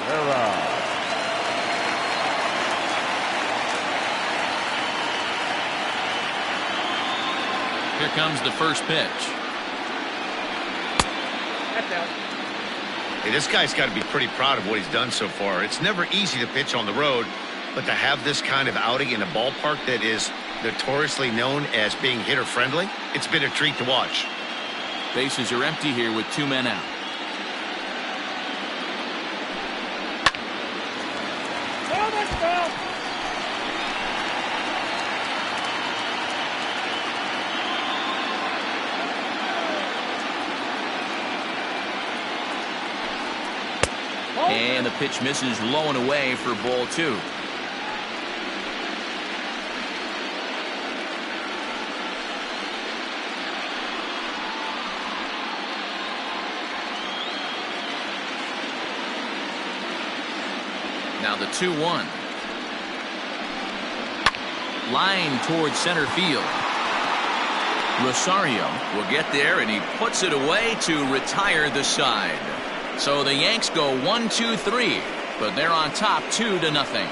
Here comes the first pitch. That's out. Hey, this guy's got to be pretty proud of what he's done so far. It's never easy to pitch on the road, but to have this kind of outing in a ballpark that is notoriously known as being hitter-friendly, it's been a treat to watch. Bases are empty here with 2 men out. And the pitch misses low and away for ball 2. Now the 2-1. Line towards center field. Rosario will get there, and he puts it away to retire the side. So the Yanks go 1-2-3, but they're on top 2-0.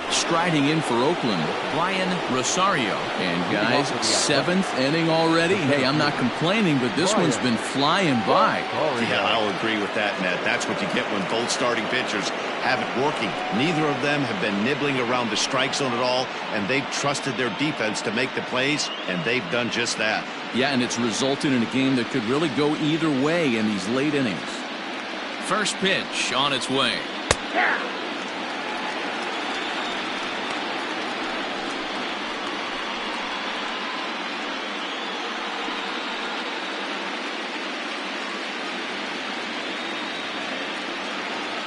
Striding in for Oakland, Brian Rosario. And guys, 7th inning already. Hey, I'm not complaining, but this one's been flying by. Yeah, I'll agree with that, Matt. That's what you get when both starting pitchers have it working. Neither of them have been nibbling around the strike zone at all, and they've trusted their defense to make the plays, and they've done just that. Yeah, and it's resulted in a game that could really go either way in these late innings. First pitch on its way.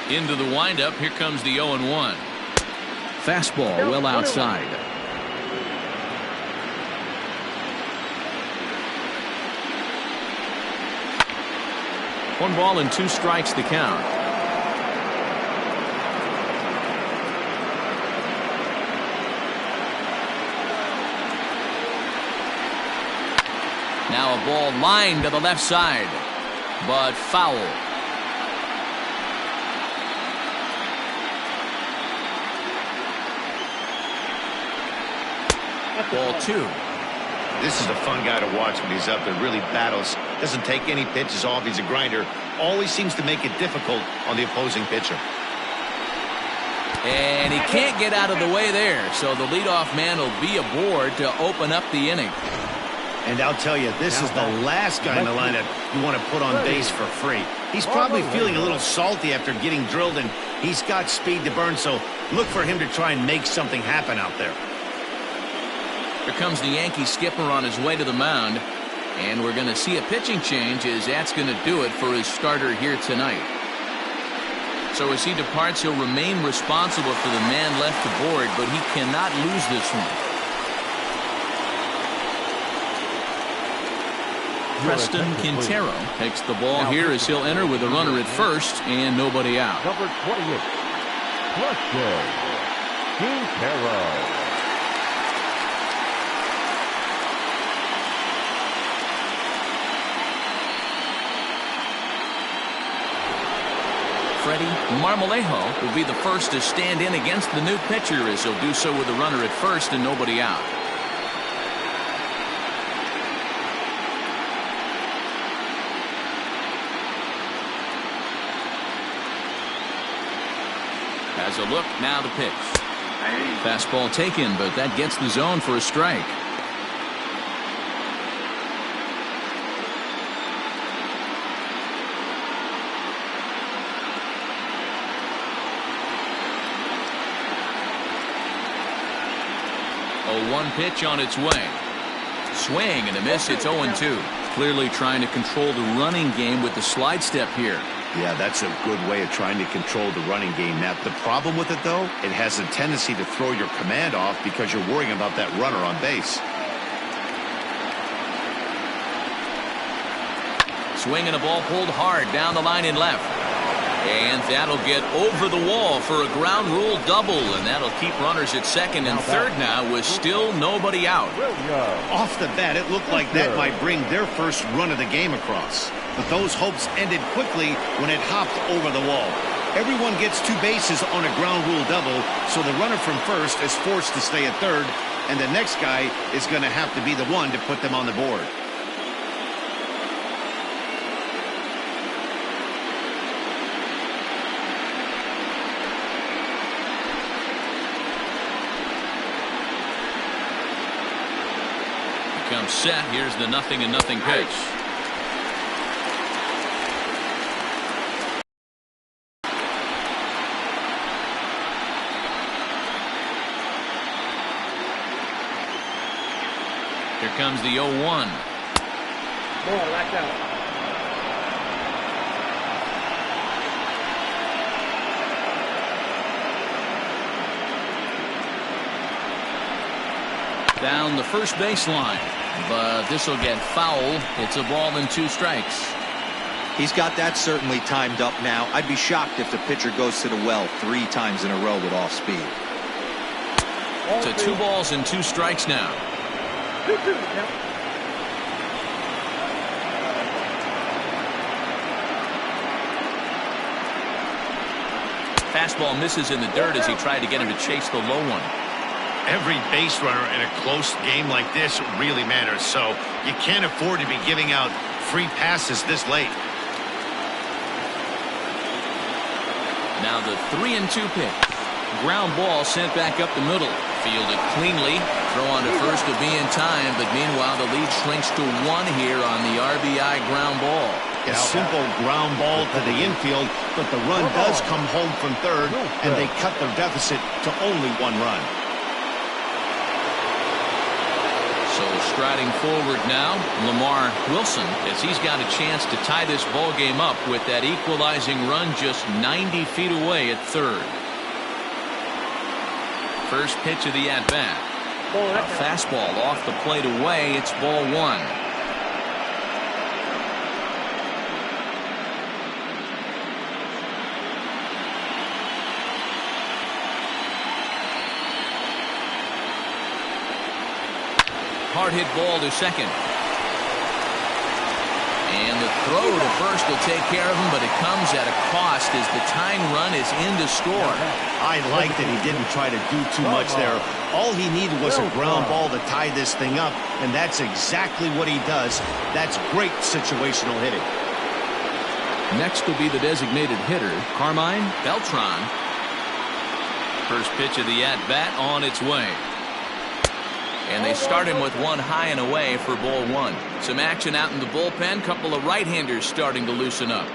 Into the windup. Here comes the 0-1. Fastball well outside. One ball and 2 strikes the count. Now a ball lined to the left side, but foul. Ball 2. This is a fun guy to watch when he's up and really battles. Doesn't take any pitches off. He's a grinder. Always seems to make it difficult on the opposing pitcher. And he can't get out of the way there, so the leadoff man will be aboard to open up the inning. And I'll tell you, this is the last guy in the lineup you want to put on base for free. He's probably feeling a little salty after getting drilled, and he's got speed to burn, so look for him to try and make something happen out there. Here comes the Yankee skipper on his way to the mound, and we're going to see a pitching change as that's going to do it for his starter here tonight. So as he departs, he'll remain responsible for the man left to board, but he cannot lose this one. Preston Quintero takes the ball here as he'll enter with a runner at first and nobody out. Number 28, Preston Quintero. Freddie Marmolejo will be the first to stand in against the new pitcher as he'll do so with a runner at first and nobody out. Has a look, now the pitch. Fastball taken, but that gets the zone for a strike. One pitch on its way. Swing and a miss. It's 0-2. Clearly trying to control the running game with the slide step here. Yeah, that's a good way of trying to control the running game. Now, the problem with it, though, it has a tendency to throw your command off because you're worrying about that runner on base. Swing and a ball pulled hard down the line in left. And that'll get over the wall for a ground rule double, and that'll keep runners at second and third now with still nobody out. Off the bat, it looked like that might bring their first run of the game across. But those hopes ended quickly when it hopped over the wall. Everyone gets 2 bases on a ground rule double, so the runner from first is forced to stay at third, and the next guy is going to have to be the one to put them on the board. Comes set. Here's the 0-0 pitch. Here comes the 0-1. Ball, locked out. Down the first baseline, but this will get foul. It's a ball and 2 strikes. He's got that certainly timed up now. I'd be shocked if the pitcher goes to the well 3 times in a row with off speed. To 2 balls and 2 strikes now. 2-2. Fastball misses in the dirt as he tried to get him to chase the low one. Every base runner in a close game like this really matters, so you can't afford to be giving out free passes this late. Now the 3-2 pitch. Ground ball sent back up the middle. Fielded cleanly. Throw on to first to be in time, but meanwhile the lead shrinks to 1 here on the RBI ground ball. A simple ground ball to the infield, but the run does come home from third, and they cut their deficit to only 1 run. So striding forward now, Lamar Wilson, as he's got a chance to tie this ball game up with that equalizing run just 90 feet away at third. First pitch of the at-bat. A fastball off the plate away. It's ball 1. Hard hit ball to second. And the throw to first will take care of him, but it comes at a cost as the tying run is in to score. I like that he didn't try to do too much there. All he needed was a ground ball to tie this thing up, and that's exactly what he does. That's great situational hitting. Next will be the designated hitter, Carmine Beltran. First pitch of the at-bat on its way. And they start him with 1 high and away for ball 1. Some action out in the bullpen. Couple of right-handers starting to loosen up.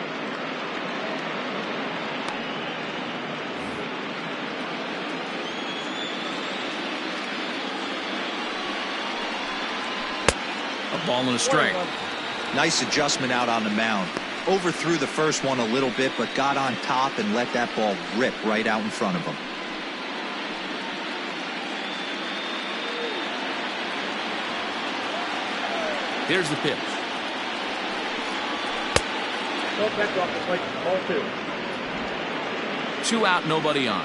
A ball and a strike. Nice adjustment out on the mound. Overthrew the first one a little bit, but got on top and let that ball rip right out in front of him. Here's the pitch. No pitch off the plate. Ball 2. 2 out, nobody on.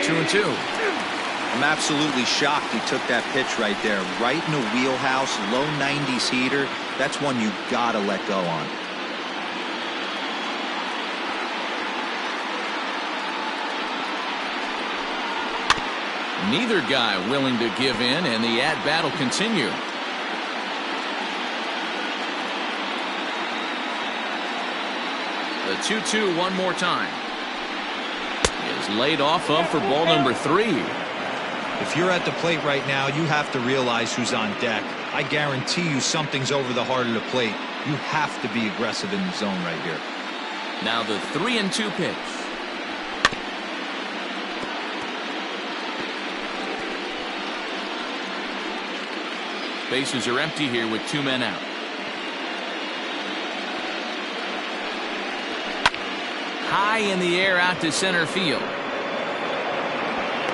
Two and 2. I'm absolutely shocked he took that pitch right there. Right in the wheelhouse, low 90s heater. That's one you gotta let go on. Neither guy willing to give in, and the at-bat will continue. The 2-2 one more time. Is laid off of for ball number 3. If you're at the plate right now, you have to realize who's on deck. I guarantee you something's over the heart of the plate. You have to be aggressive in the zone right here. Now the 3-2 pitch. Bases are empty here with 2 men out. High in the air out to center field.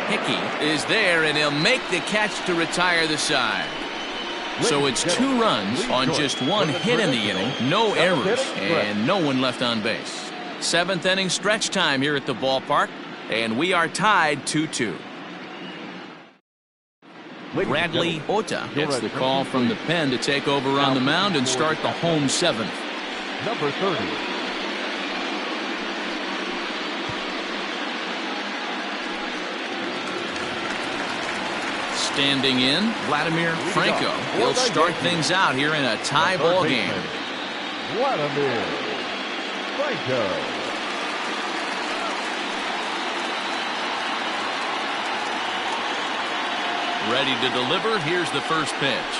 Hickey is there, and he'll make the catch to retire the side. So it's 2 runs on just 1 hit in the inning, no errors, and no one left on base. 7th inning stretch time here at the ballpark, and we are tied 2-2. Bradley Ota gets the call from the pen to take over on the mound and start the home 7th. Number 30. Standing in, Vladimir Franco. He'll start things out here in a tie ball game. Vladimir Franco. Ready to deliver. Here's the first pitch.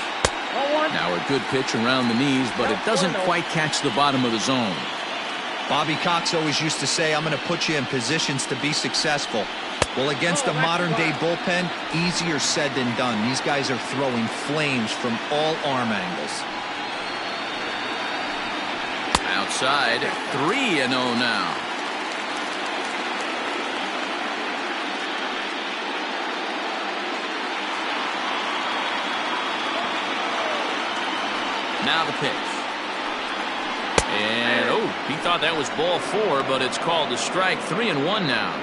Now a good pitch around the knees, but it doesn't quite catch the bottom of the zone. Bobby Cox always used to say, I'm going to put you in positions to be successful. Well, against a modern-day bullpen, easier said than done. These guys are throwing flames from all arm angles. Outside, 3-0 now. Now the pitch. And, oh, he thought that was ball 4, but it's called a strike. 3-1 now.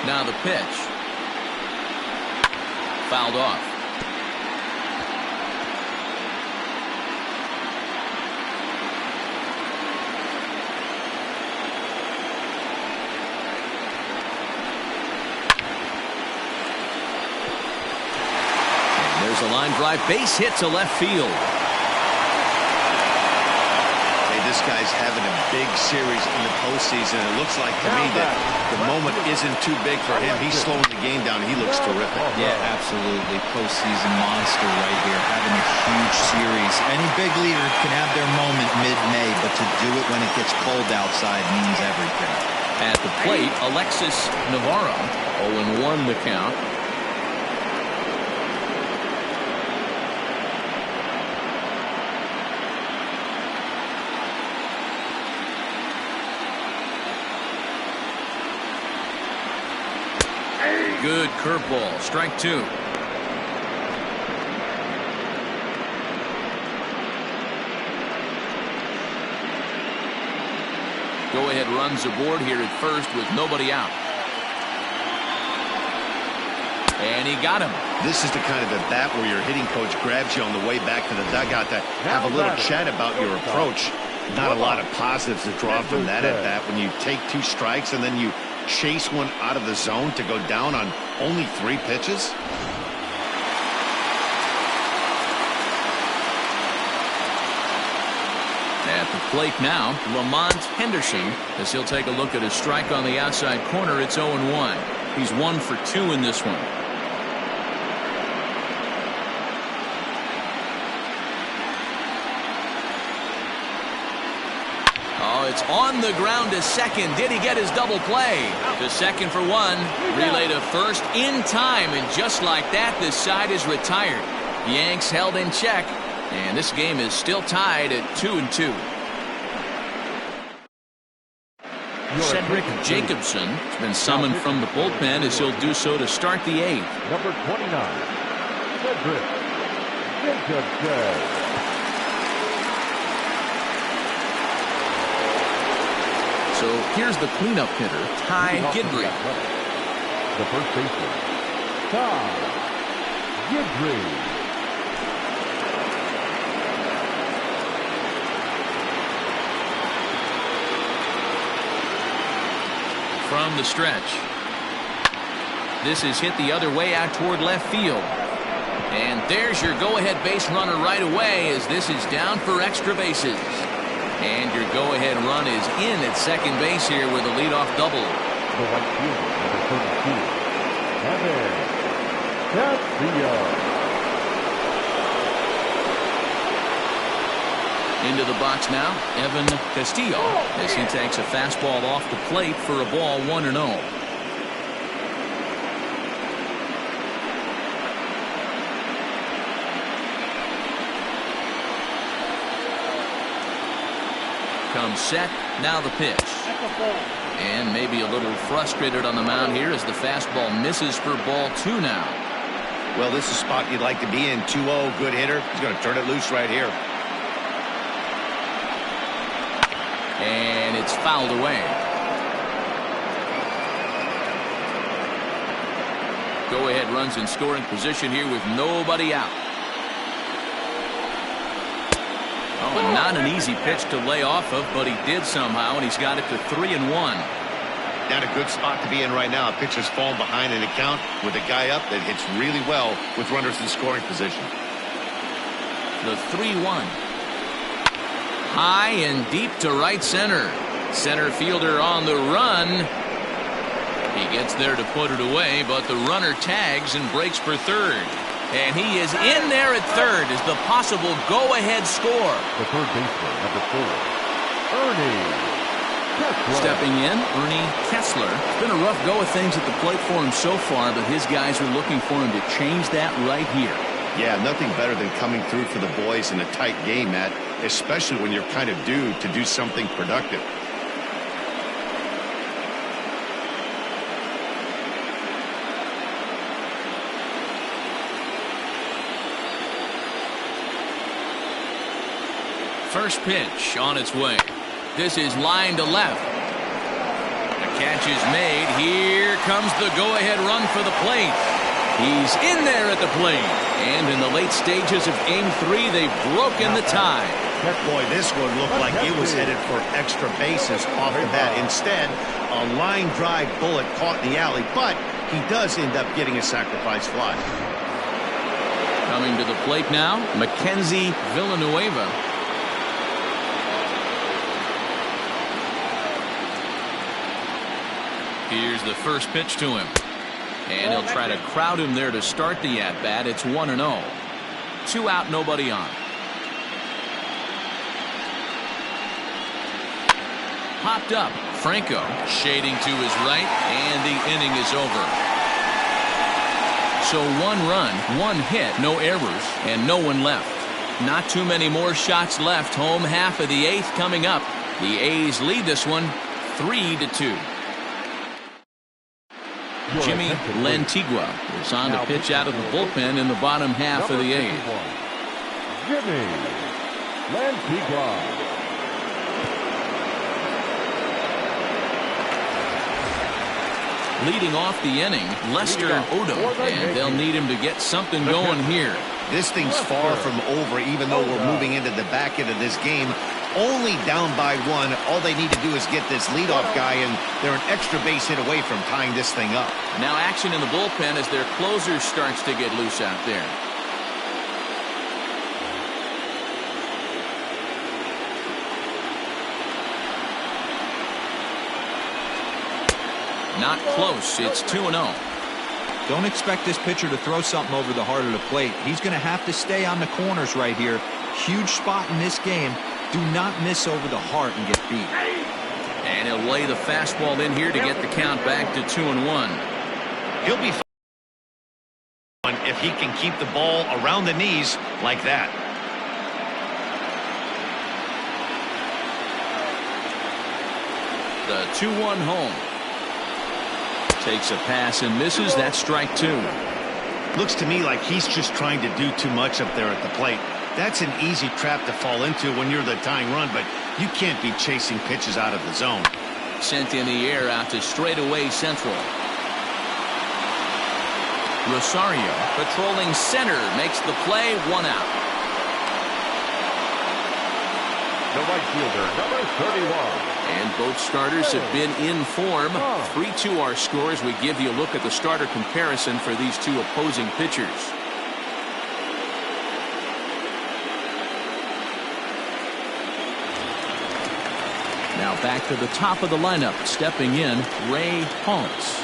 Now the pitch. Fouled off. And there's a line drive, base hit to left field. This guy's having a big series in the postseason. It looks like to me that the moment isn't too big for him. He's slowing the game down. He looks terrific. Yeah, absolutely. Postseason monster right here, having a huge series. Any big leader can have their moment mid-May, but to do it when it gets cold outside means everything. At the plate, Alexis Navarro. 0-1 the count. Good curveball. Strike 2. Go-ahead runs aboard here at first with nobody out. And he got him. This is the kind of at bat where your hitting coach grabs you on the way back to the dugout to have a little chat about your approach. Not a lot of positives to draw from that at bat when you take 2 strikes and then you chase one out of the zone to go down on only 3 pitches. At the plate now, Lamont Henderson, as he'll take a look at a strike on the outside corner. It's 0-1. He's 1 for 2 in this one. It's on the ground to second. Did he get his double play? To second for 1. Relay to first in time. And just like that, this side is retired. Yanks held in check. And this game is still tied at 2-2. Cedric Jacobson has been summoned from the bullpen as he'll do so to start the 8th. Number 29, Cedric Jacobson. So here's the cleanup hitter, Ty Guidry. The first baseman, Ty Guidry. From the stretch. This is hit the other way out toward left field. And there's your go-ahead base runner right away as this is down for extra bases. And your go-ahead run is in at second base here with a leadoff double. The right fielder, number 32, Evan Castillo. Into the box now, Evan Castillo, as he takes a fastball off the plate for a ball 1-0. Comes set, now the pitch. And maybe a little frustrated on the mound here as the fastball misses for ball 2 now. Well, this is a spot you'd like to be in. 2-0, good hitter. He's going to turn it loose right here. And it's fouled away. Go-ahead runs in scoring position here with nobody out. Oh, and not an easy pitch to lay off of, but he did somehow, and he's got it to 3-1. Not a good spot to be in right now. A pitcher's falling behind an account with a guy up that hits really well with runners in scoring position. The 3-1. High and deep to right center. Center fielder on the run. He gets there to put it away, but the runner tags and breaks for third. And he is in there at third as the possible go-ahead score. The third baseman, number 4, Ernie Kessler. Stepping in, Ernie Kessler. It's been a rough go of things at the plate for him so far, but his guys are looking for him to change that right here. Yeah, nothing better than coming through for the boys in a tight game, Matt. especially when you're kind of due to do something productive. First pitch on its way. This is line to left. The catch is made. Here comes the go-ahead run for the plate. He's in there at the plate. And in the late stages of Game 3, they've broken the tie. Boy, this one looked like it was headed for extra bases off the bat. Instead, a line drive bullet caught in the alley, but he does end up getting a sacrifice fly. Coming to the plate now, Mackenzie Villanueva. Here's the first pitch to him. And he'll try to crowd him there to start the at-bat. It's 1-0. 2 out, nobody on. Popped up. Franco shading to his right, and the inning is over. So 1 run, 1 hit, no errors, and no one left. Not too many more shots left. Home half of the 8th coming up. The A's lead this one 3-2. Jimmy Lantigua is on to pitch out of the bullpen in the bottom half of the 8th. Jimmy Lantigua. Leading off the inning, Lester Odom, and they'll need him to get something going here. This thing's far from over, even though we're moving into the back end of this game. Only down by 1. All they need to do is get this leadoff guy, and they're an extra base hit away from tying this thing up. Now action in the bullpen as their closer starts to get loose out there. Not close. It's 2-0. Don't expect this pitcher to throw something over the heart of the plate. He's going to have to stay on the corners right here. Huge spot in this game. Do not miss over the heart and get beat. And he'll lay the fastball in here to get the count back to 2-1. He'll be fine if he can keep the ball around the knees like that. The 2-1 home. Takes a pass and misses. That's strike 2. Looks to me like he's just trying to do too much up there at the plate. That's an easy trap to fall into when you're the tying run, but you can't be chasing pitches out of the zone. Sent in the air out to straightaway central. Rosario patrolling center makes the play. 1 out. The right fielder, number 31. And both starters have been in form. 3-2 our scores. We give you a look at the starter comparison for these two opposing pitchers. Now back to the top of the lineup. Stepping in, Ray Holmes.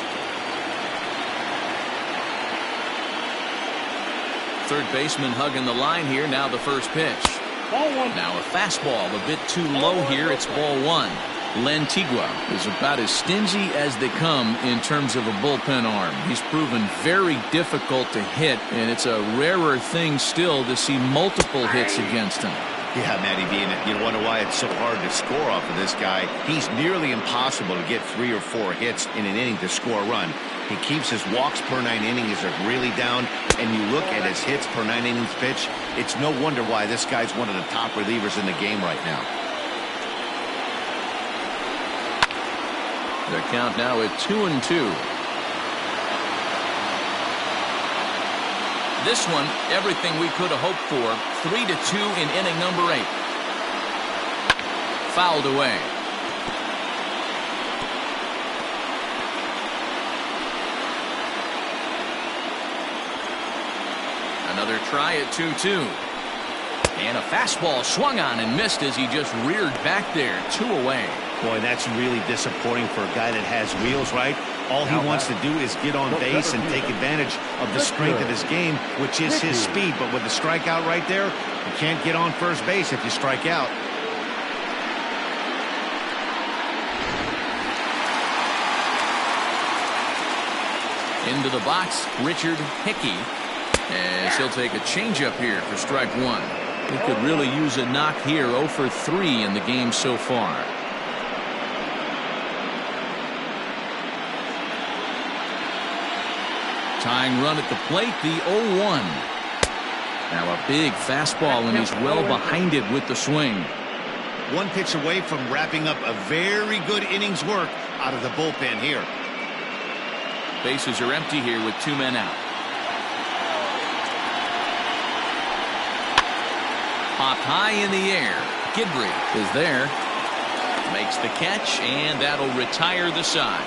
Third baseman hugging the line here. Now the first pitch. Ball 1. Now a fastball a bit too low here. It's ball 1. Lantigua is about as stingy as they come in terms of a bullpen arm. He's proven very difficult to hit, and it's a rarer thing still to see multiple hits against him. Yeah, Matty B, and you wonder why it's so hard to score off of this guy. He's nearly impossible to get 3 or 4 hits in an inning to score a run. He keeps his walks per 9 innings are really down, and you look at his hits per 9 innings pitch, it's no wonder why this guy's one of the top relievers in the game right now. The count now at 2-2. This one, everything we could have hoped for. 3-2 in inning number 8. Fouled away. Another try at 2-2. And a fastball swung on and missed as he just reared back there. 2 away. Boy, that's really disappointing for a guy that has wheels, right? All he wants to do is get on base and take advantage of the strength of his game, which is his speed. But with the strikeout right there, you can't get on first base if you strike out. Into the box, Richard Hickey, as he'll take a changeup here for strike 1. He could really use a knock here. 0 for 3 in the game so far. Tying run at the plate, the 0-1. Now a big fastball, and he's well behind it with the swing. One pitch away from wrapping up a very good innings work out of the bullpen here. Bases are empty here with 2 men out. Popped high in the air. Gidry is there. Makes the catch, and that'll retire the side.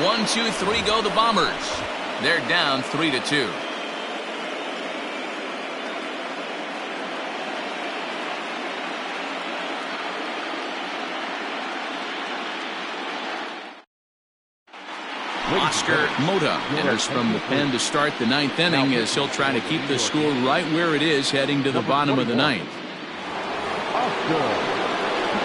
1, 2, 3 go the Bombers. They're down 3-2. Oscar Mota enters from the pen to start the 9th inning as he'll try to keep the score right where it is heading to the bottom of the 9th.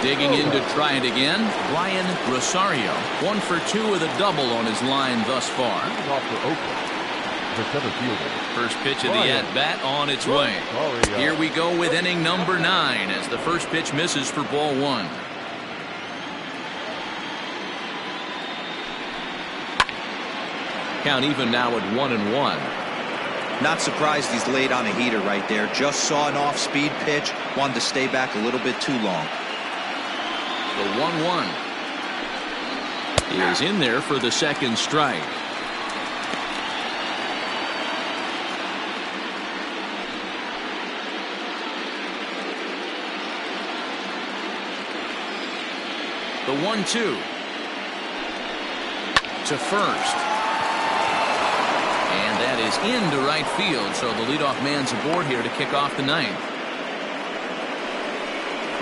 Digging in to try it again, Brian Rosario. 1 for 2 with a double on his line thus far. First pitch of the at-bat on its way. Here we go with inning number 9 as the first pitch misses for ball 1. Count even now at 1-1. Not surprised he's laid on a heater right there. Just saw an off-speed pitch. Wanted to stay back a little bit too long. The 1-1. He is in there for the second strike. The 1-2. To first. And that is into right field, so the leadoff man's aboard here to kick off the 9th.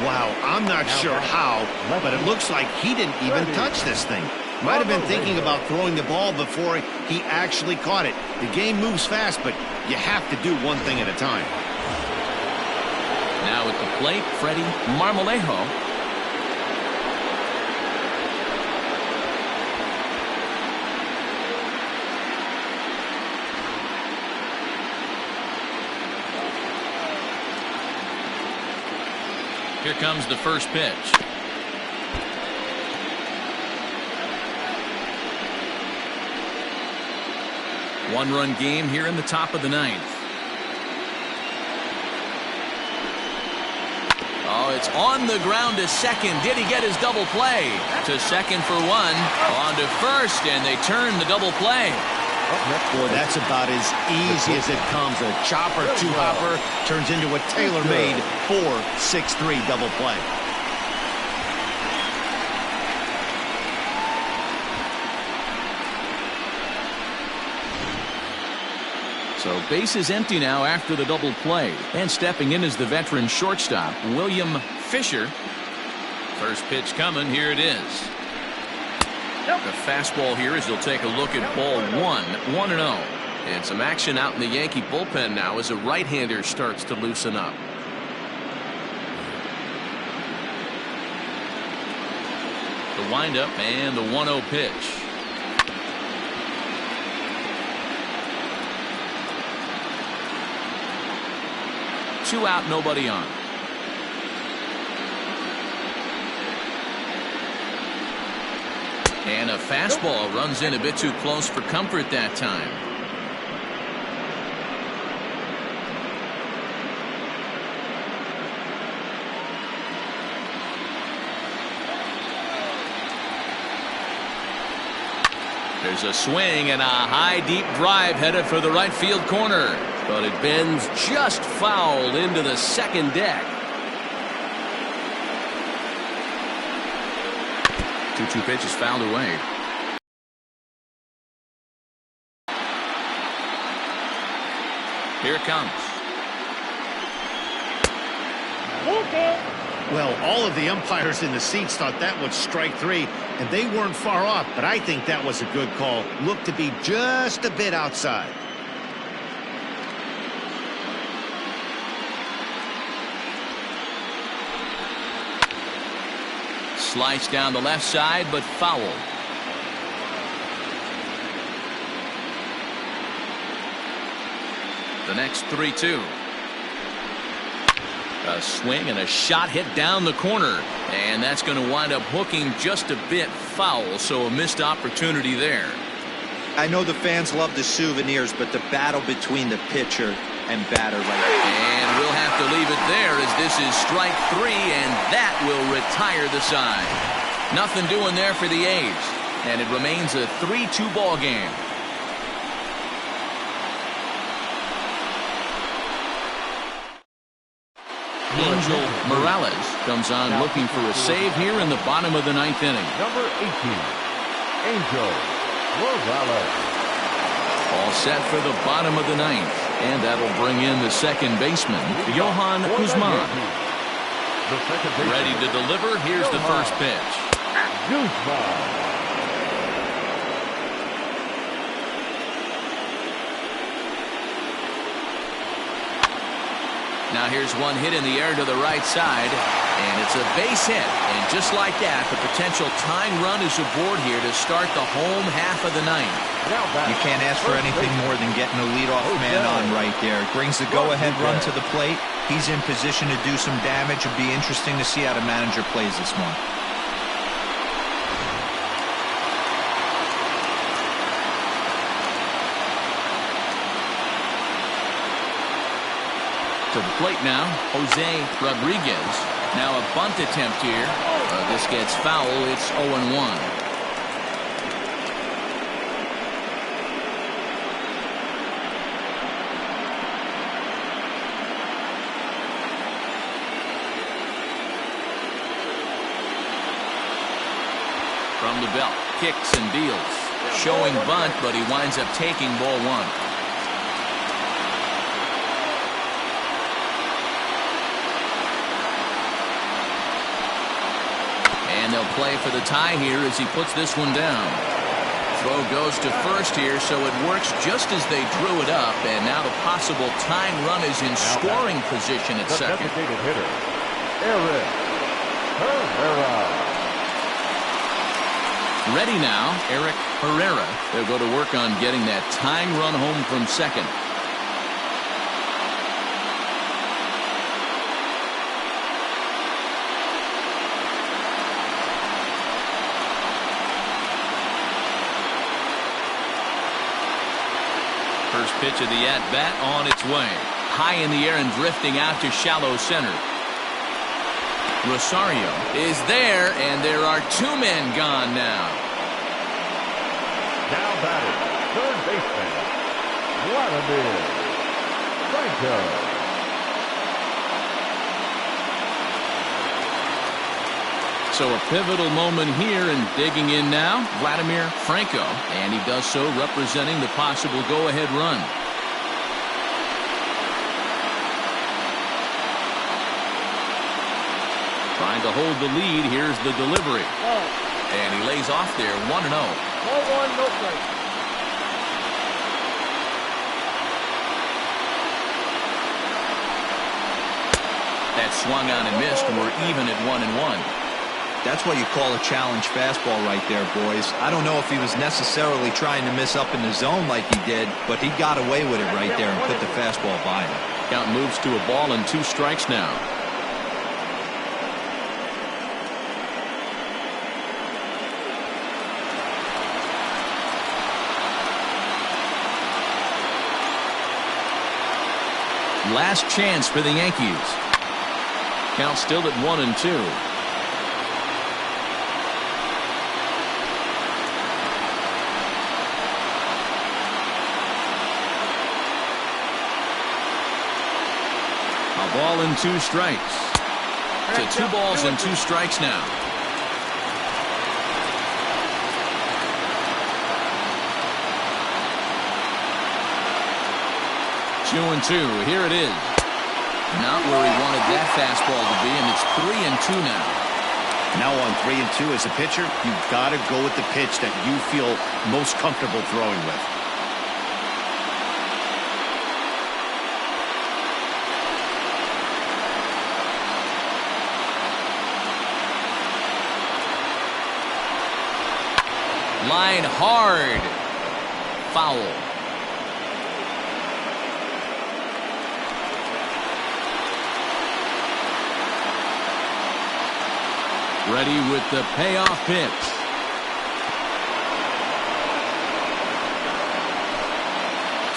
Wow, I'm not sure how, but it looks like he didn't even touch this thing. Might have been thinking about throwing the ball before he actually caught it. The game moves fast, but you have to do one thing at a time. Now at the plate, Freddie Marmolejo. Here comes the first pitch. One-run game here in the top of the 9th. Oh, it's on the ground to second. Did he get his double play? To second for 1. On to first, and they turn the double play. Boy, that's about as easy as it comes. A chopper two-hopper turns into a tailor-made 4-6-3 double play. So base is empty now after the double play. And stepping in is the veteran shortstop, William Fisher. First pitch coming. Here it is. The fastball here as he'll take a look at ball 1, 1-0. And some action out in the Yankee bullpen now as a right-hander starts to loosen up. The windup and the 1-0 pitch. Two out, nobody on. And a fastball runs in a bit too close for comfort that time. There's a swing and a high deep drive headed for the right field corner. But it bends just foul into the second deck. 2-2 pitch is fouled away. Here it comes. Well, all of the umpires in the seats thought that was strike 3, and they weren't far off, but I think that was a good call. Looked to be just a bit outside. Slice down the left side, but foul. The next 3-2. A swing and a shot hit down the corner. And that's going to wind up hooking just a bit foul, so a missed opportunity there. I know the fans love the souvenirs, but the battle between the pitcher and batter right now. And we'll have to leave it there as this is strike 3, and that will retire the side. Nothing doing there for the A's, and it remains a 3-2 ball game. Angel Morales comes on looking for a save here in the bottom of the 9th inning. Number 18, Angel Morales. All set for the bottom of the 9th, and that'll bring in the second baseman, Johan Guzman. Ready to deliver. Here's the first pitch. Guzman. Now here's one hit in the air to the right side, and it's a base hit. And just like that, the potential tying run is aboard here to start the home half of the 9th. You can't ask for anything more than getting a leadoff man on right there. It brings the go-ahead run to the plate. He's in position to do some damage. It'll be interesting to see how the manager plays this one. To the plate now, Jose Rodriguez. Now a bunt attempt here. This gets foul. It's 0-1. From the belt, kicks and deals. Showing bunt, but he winds up taking ball 1. And they'll play for the tie here as he puts this one down. Throw goes to first here, so it works just as they drew it up. And now the possible tying run is in scoring position at second. Designated hitter, Eric Herrera. Ready now, Eric Herrera. They'll go to work on getting that tying run home from second. First pitch of the at-bat on its way. High in the air and drifting out to shallow center. Rosario is there, and there are 2 men gone now. Now batting, third baseman, Vladimir Franco. So a pivotal moment here, and digging in now, Vladimir Franco. And he does so representing the possible go-ahead run. Trying to hold the lead. Here's the delivery. And he lays off there, 1-0. 1-1, no strike. That swung on and missed, and we're even at 1-1. That's what you call a challenge fastball right there, boys. I don't know if he was necessarily trying to miss up in the zone like he did, but he got away with it right there and put the fastball by him. Count moves to a ball and 2 strikes now. Last chance for the Yankees. Count still at 1-2. Ball and 2 strikes. To 2 balls and 2 strikes now. Two and 2. Here it is. Not where he wanted that fastball to be, and it's 3-2 now. Now on 3-2 as a pitcher, you've got to go with the pitch that you feel most comfortable throwing with. Line hard. Foul. Ready with the payoff pitch.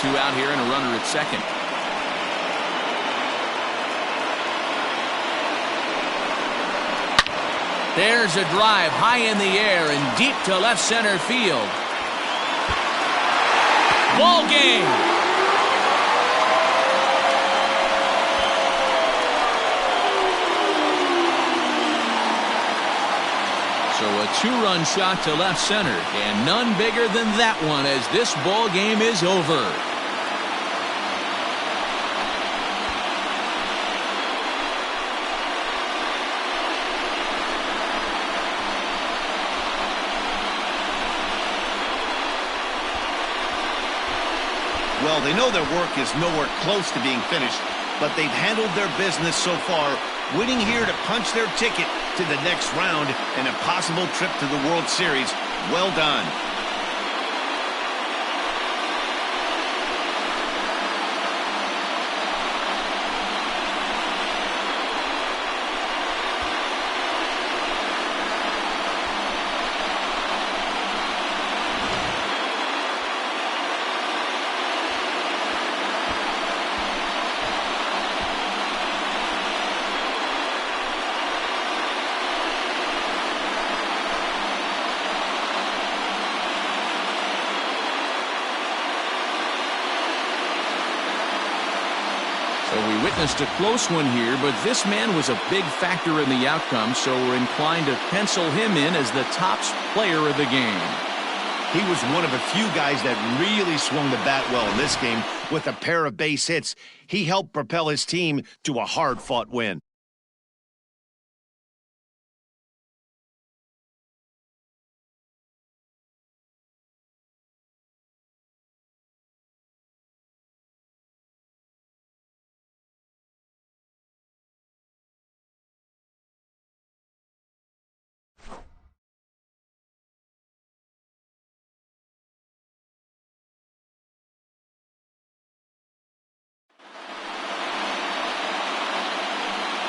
Two out here and a runner at second. There's a drive high in the air and deep to left center field. Ball game. So a two-run shot to left center, and none bigger than that one as this ball game is over. Well, they know their work is nowhere close to being finished, but they've handled their business so far, winning here to punch their ticket to the next round and a possible trip to the World Series. Well done. So we witnessed a close one here, but this man was a big factor in the outcome, so we're inclined to pencil him in as the top player of the game. He was one of a few guys that really swung the bat well in this game with a pair of base hits. He helped propel his team to a hard-fought win.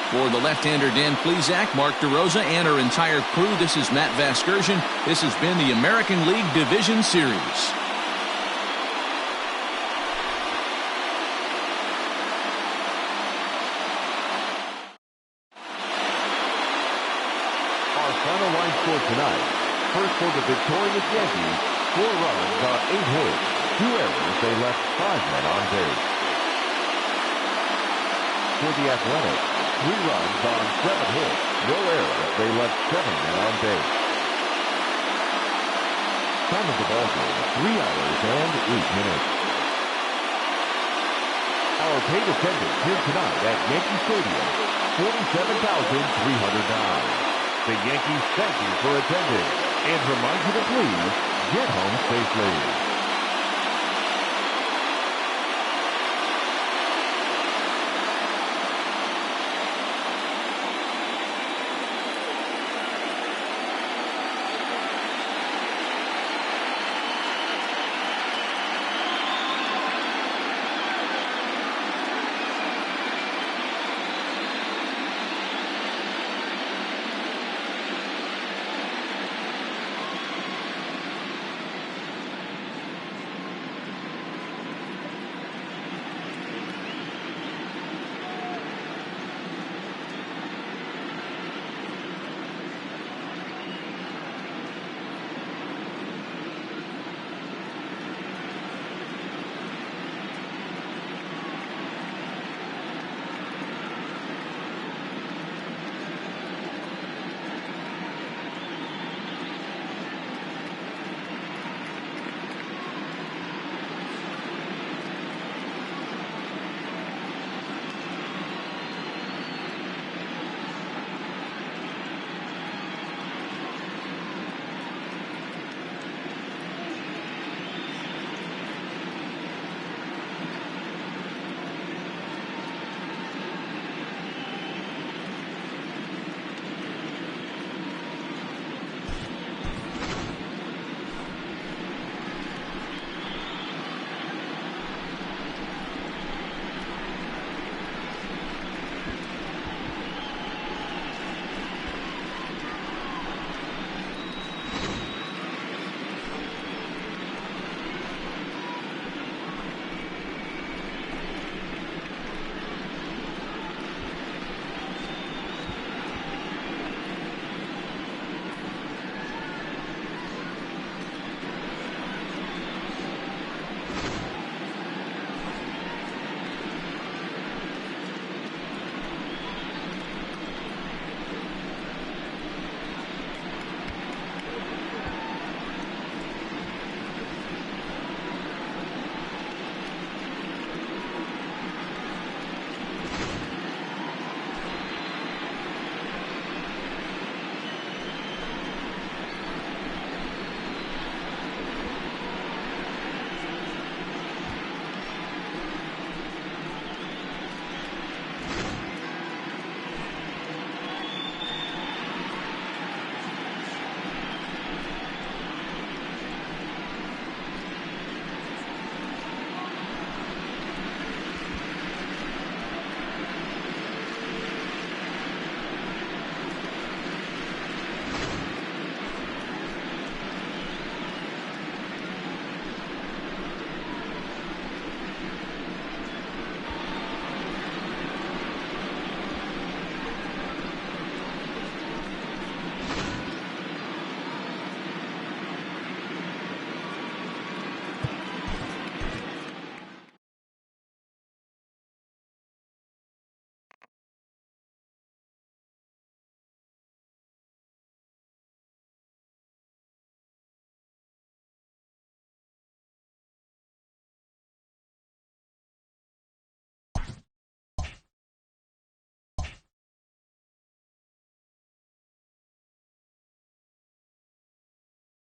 For the left-hander Dan Plesac, Mark DeRosa, and our entire crew, this is Matt Vasgersian. This has been the American League Division Series. Our final line score tonight. First for the victorious Yankees, 4 runs on 8 hits. 2 errors, they left 5 men on base. For the Athletics, 3 runs on 7 hits. No errors, they left 7 men on base. Time of the ball game, 3 hours and 8 minutes. Our paid attendance here tonight at Yankee Stadium, 47,309. The Yankees thank you for attending and remind you to please get home safely.